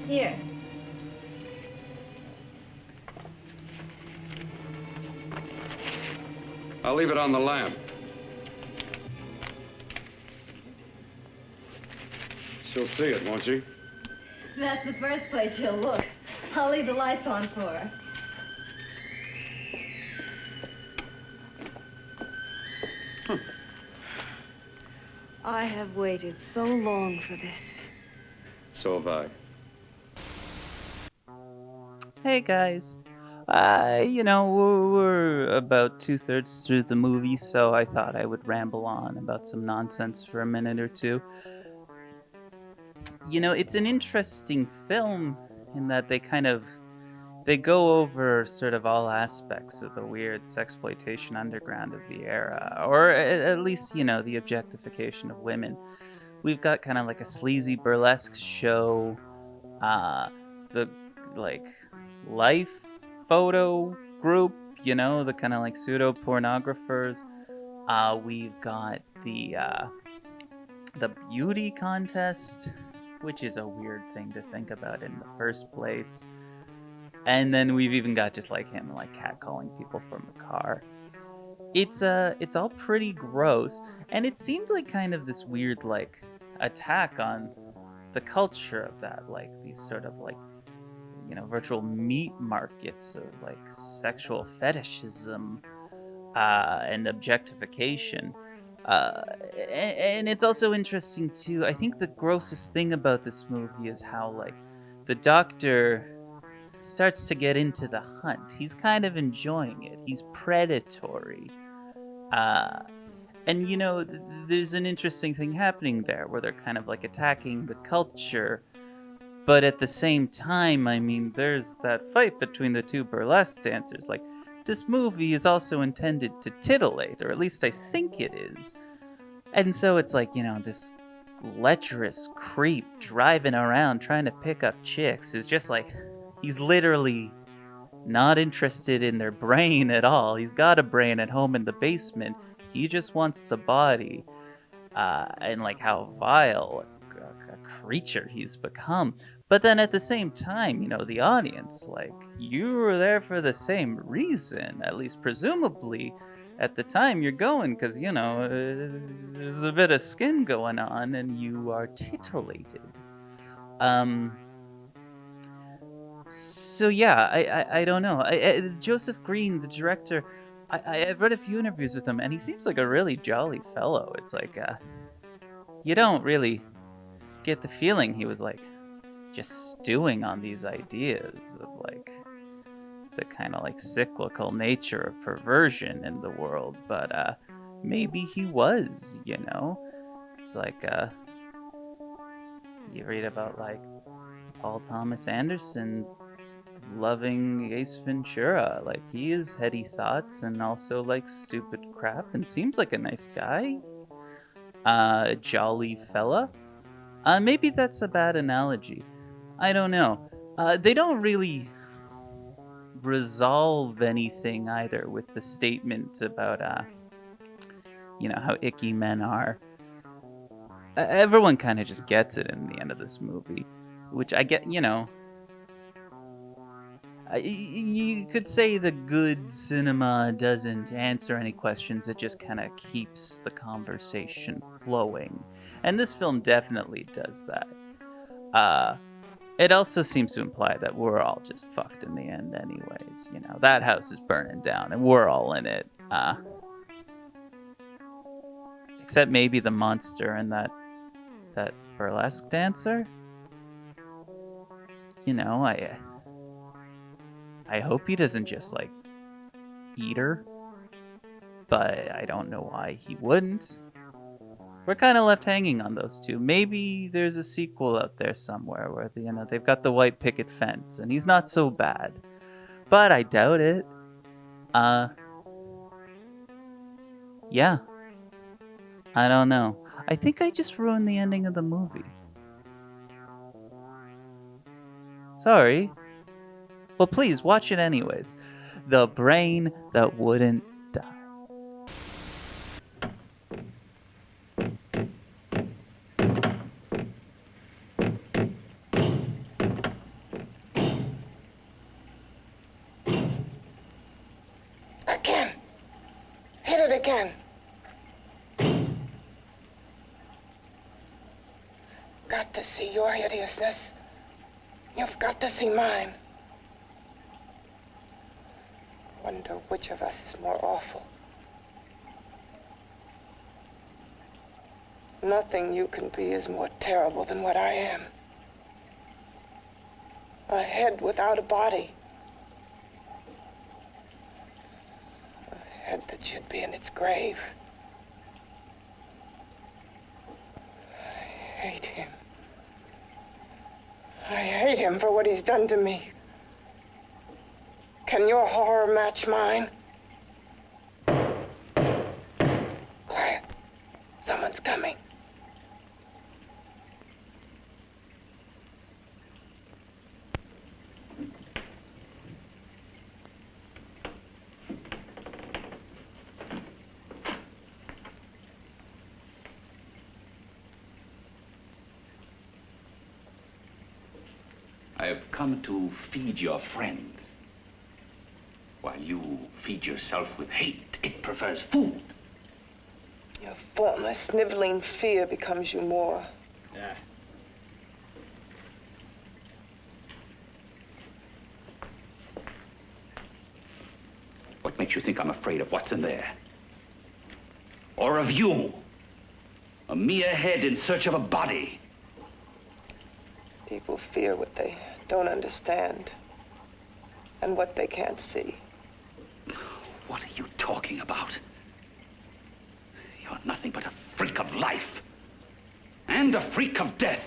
Here. I'll leave it on the lamp. She'll see it, won't she? That's the first place she'll look. I'll leave the lights on for her. I have waited so long for this. So have I. Hey guys. We're about 2/3 through the movie, so I thought I would ramble on about some nonsense for a minute or two. It's an interesting film in that they go over sort of all aspects of the weird sexploitation underground of the era, or at least, the objectification of women. We've got kind of like a sleazy burlesque show, the life photo group, the kind of like pseudo pornographers. We've got the beauty contest, which is a weird thing to think about in the first place. And then we've even got just like him catcalling people from the car. It's all pretty gross, and it seems like kind of this weird attack on the culture of that, these sort of virtual meat markets of sexual fetishism and objectification. And it's also interesting too. I think the grossest thing about this movie is how the doctor starts to get into the hunt. He's kind of enjoying it. He's predatory. And there's an interesting thing happening there where they're kind of attacking the culture. But at the same time, there's that fight between the two burlesque dancers. This movie is also intended to titillate, or at least I think it is. And so it's this lecherous creep driving around trying to pick up chicks who's just he's literally not interested in their brain at all. He's got a brain at home in the basement. He just wants the body. And how vile a creature he's become. But then at the same time, the audience, you were there for the same reason, at least presumably at the time you're going, because, there's a bit of skin going on and you are titillated. So yeah, I don't know. Joseph Green, the director, I've read a few interviews with him, and he seems like a really jolly fellow. It's you don't really get the feeling he was just stewing on these ideas of the kind of cyclical nature of perversion in the world, but maybe he was, It's you read about Paul Thomas Anderson loving Ace Ventura. He has heady thoughts and also stupid crap and seems like a nice guy. Jolly fella. Maybe that's a bad analogy. I don't know. They don't really resolve anything either with the statement about, how icky men are. Everyone kind of just gets it in the end of this movie, which I get, you could say the good cinema doesn't answer any questions, it just kind of keeps the conversation flowing. And this film definitely does that. It also seems to imply that we're all just fucked in the end anyways. That house is burning down and we're all in it. Except maybe the monster and that burlesque dancer. I hope he doesn't just, like, eat her. But I don't know why he wouldn't. We're kind of left hanging on those two. Maybe there's a sequel out there somewhere where, they've got the white picket fence and he's not so bad. But I doubt it. Yeah. I don't know. I think I just ruined the ending of the movie. Sorry. Well, please, watch it anyways. The Brain That Wouldn't Die. Again. Hit it again. Got to see your hideousness. You've got to see mine. Wonder which of us is more awful. Nothing you can be is more terrible than what I am. A head without a body. A head that should be in its grave. I hate him. I hate him for what he's done to me. Can your horror match mine? Quiet. Someone's coming. I have come to feed your friend. While you feed yourself with hate, it prefers food. Your former sniveling fear becomes you more. Yeah. What makes you think I'm afraid of what's in there? Or of you? A mere head in search of a body. People fear what they don't understand and what they can't see. What are you talking about? You're nothing but a freak of life. And a freak of death.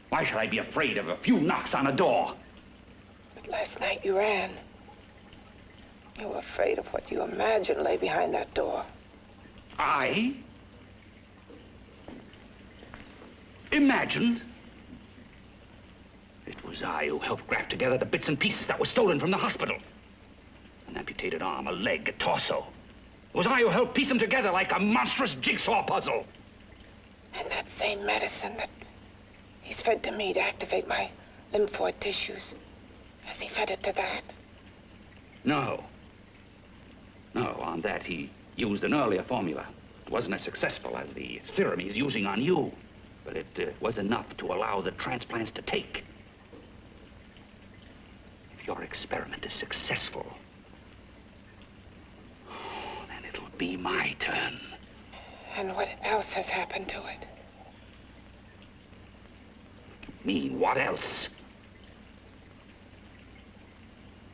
Why should I be afraid of a few knocks on a door? But last night you ran. You were afraid of what you imagined lay behind that door. I? Imagined? It was I who helped graft together the bits and pieces that were stolen from the hospital. An amputated arm, a leg, a torso. It was I who helped piece them together like a monstrous jigsaw puzzle. And that same medicine that he's fed to me to activate my lymphoid tissues. Has he fed it to that? No. No, on that he used an earlier formula. It wasn't as successful as the serum he's using on you, but it was enough to allow the transplants to take. If your experiment is successful, then it'll be my turn. And what else has happened to it? Mean what else?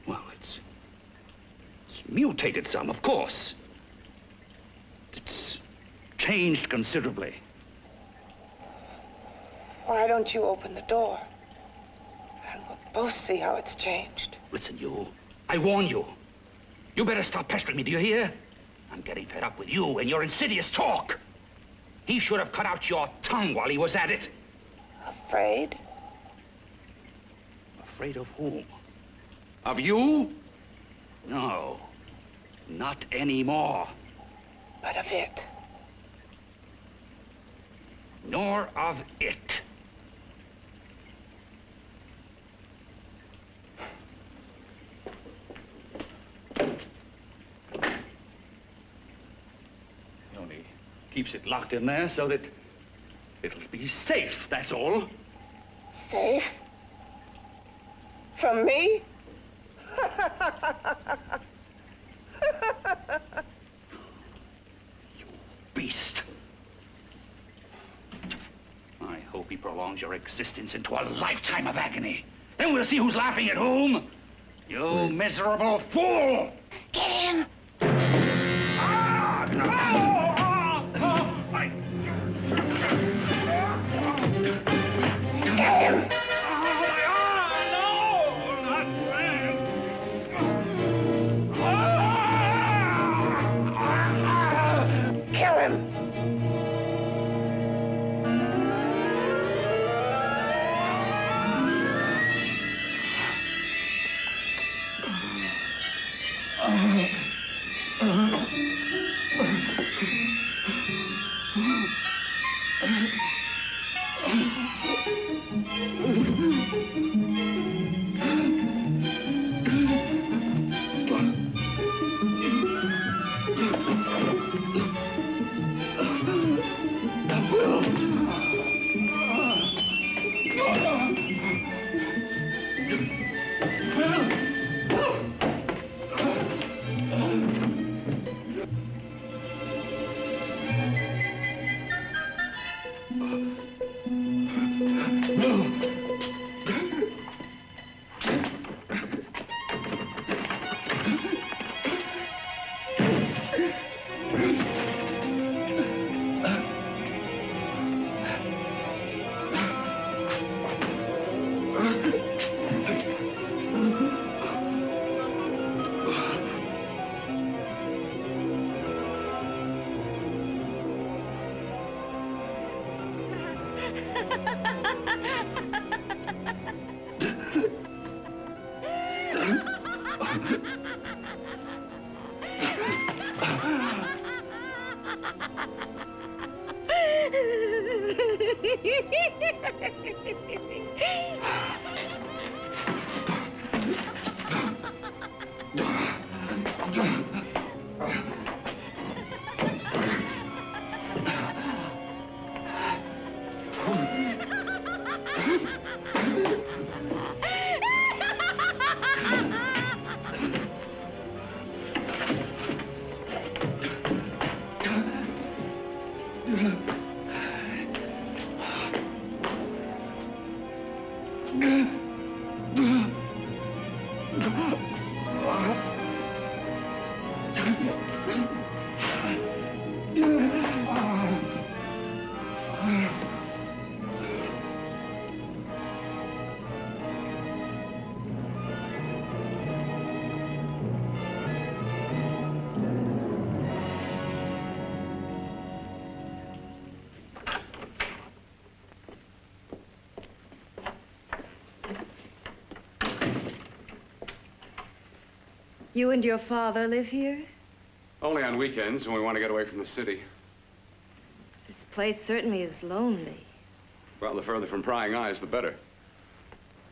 Well, it's mutated some, of course. It's changed considerably. Why don't you open the door? And we'll both see how it's changed. Listen, you. I warn you. You better stop pestering me, do you hear? I'm getting fed up with you and your insidious talk. He should have cut out your tongue while he was at it. Afraid? Afraid of whom? Of you? No. Not anymore. But of it. Nor of it. He only keeps it locked in there so that it'll be safe, that's all. Safe? From me? Beast. I hope he prolongs your existence into a lifetime of agony. Then we'll see who's laughing at whom. You miserable fool! Get him! Get him! Kill him! You and your father live here? Only on weekends when we want to get away from the city. This place certainly is lonely. Well, the further from prying eyes, the better.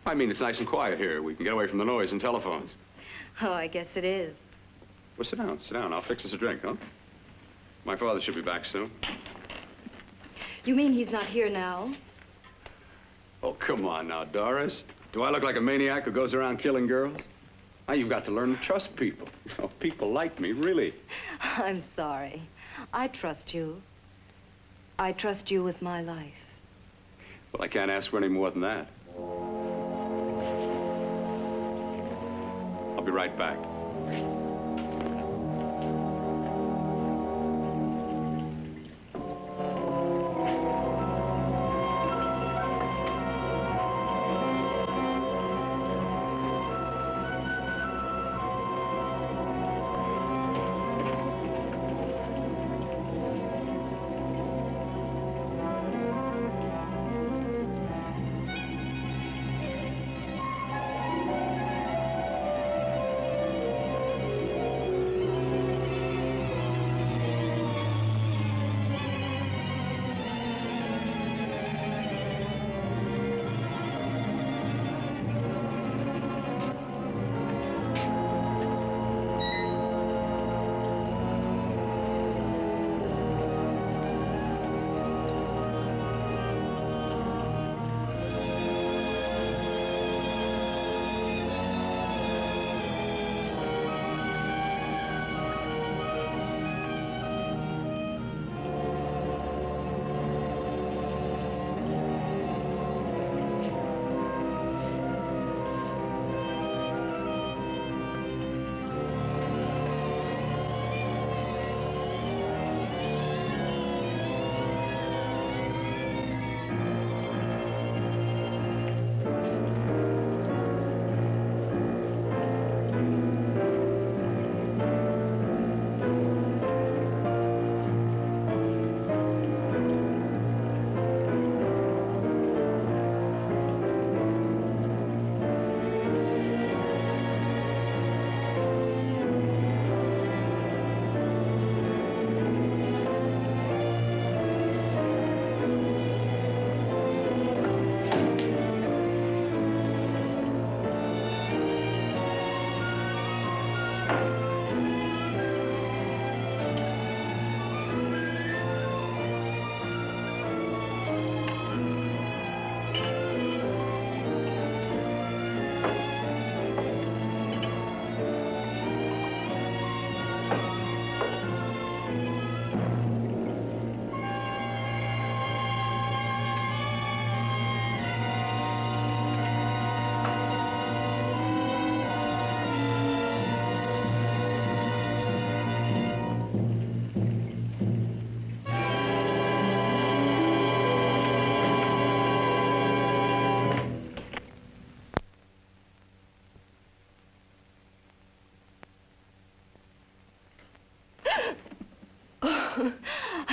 I mean, it's nice and quiet here. We can get away from the noise and telephones. Oh, I guess it is. Well, sit down, sit down. I'll fix us a drink, huh? My father should be back soon. You mean he's not here now? Oh, come on now, Doris. Do I look like a maniac who goes around killing girls? Now, you've got to learn to trust people. Oh, people like me, really. I'm sorry. I trust you. I trust you with my life. Well, I can't ask for any more than that. I'll be right back.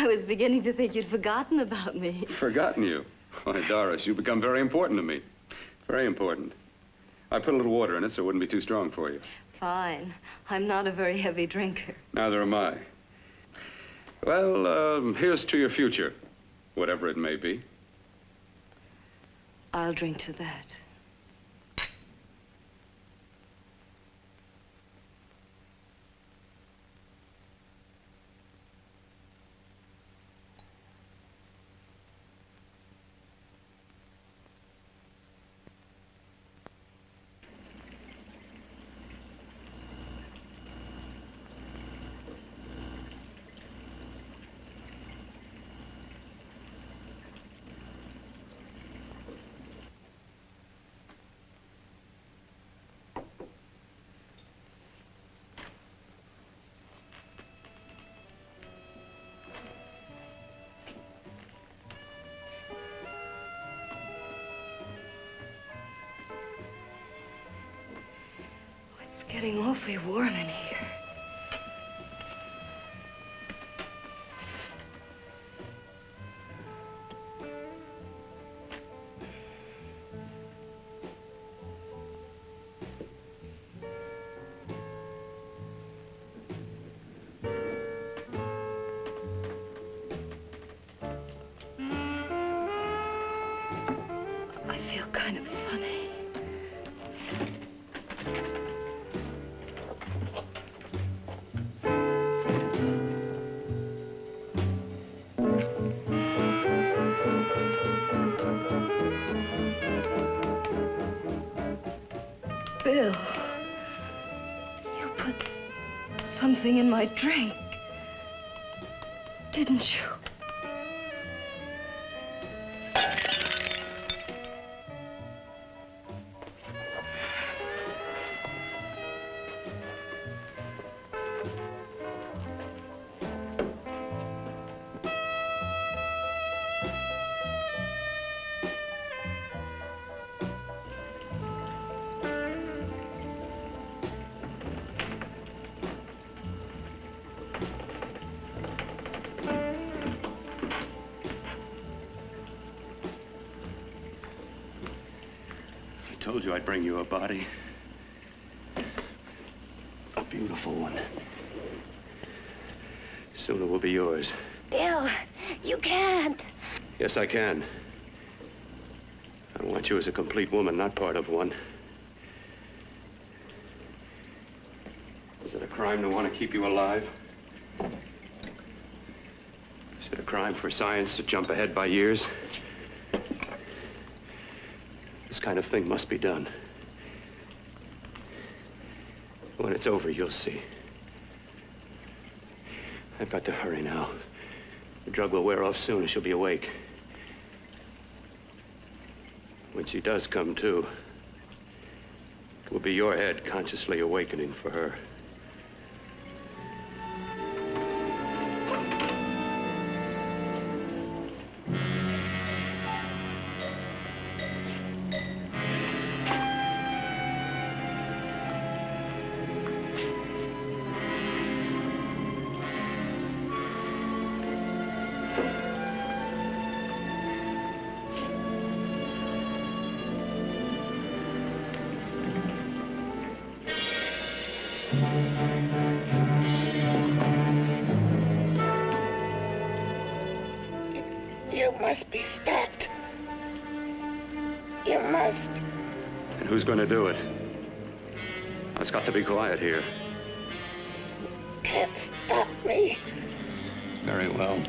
I was beginning to think you'd forgotten about me. Forgotten you? Why, Doris, you've become very important to me. Very important. I put a little water in it so it wouldn't be too strong for you. Fine. I'm not a very heavy drinker. Neither am I. Well, here's to your future, whatever it may be. I'll drink to that. It's getting awfully warm in here. I feel kind of funny. Bill, you put something in my drink, didn't you? I told you I'd bring you a body. A beautiful one. Soon it will be yours. Bill, you can't. Yes, I can. I want you as a complete woman, not part of one. Is it a crime to want to keep you alive? Is it a crime for science to jump ahead by years? This kind of thing must be done. When it's over, you'll see. I've got to hurry now. The drug will wear off soon and she'll be awake. When she does come to, it will be your head consciously awakening for her. You must be stopped. You must. And who's going to do it? It's got to be quiet here. Can't stop me. Very well.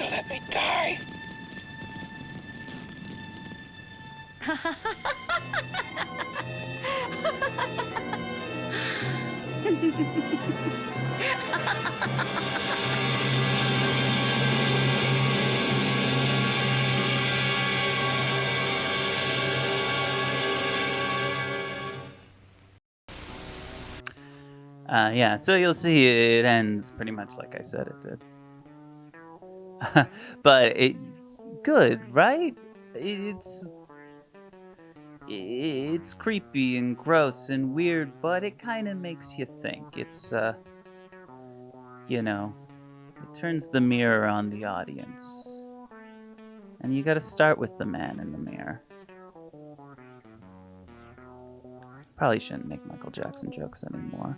to let me die. Yeah, so you'll see it ends pretty much like I said it did. But it's good, right? It's creepy and gross and weird, but it kind of makes you think. It's you know, it turns the mirror on the audience. And you got to start with the man in the mirror. Probably shouldn't make Michael Jackson jokes anymore.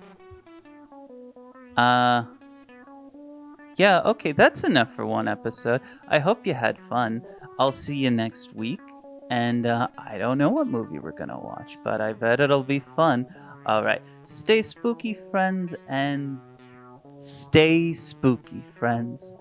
Yeah, okay, that's enough for one episode. I hope you had fun. I'll see you next week. And I don't know what movie we're gonna watch, but I bet it'll be fun. All right, stay spooky, friends, and stay spooky, friends.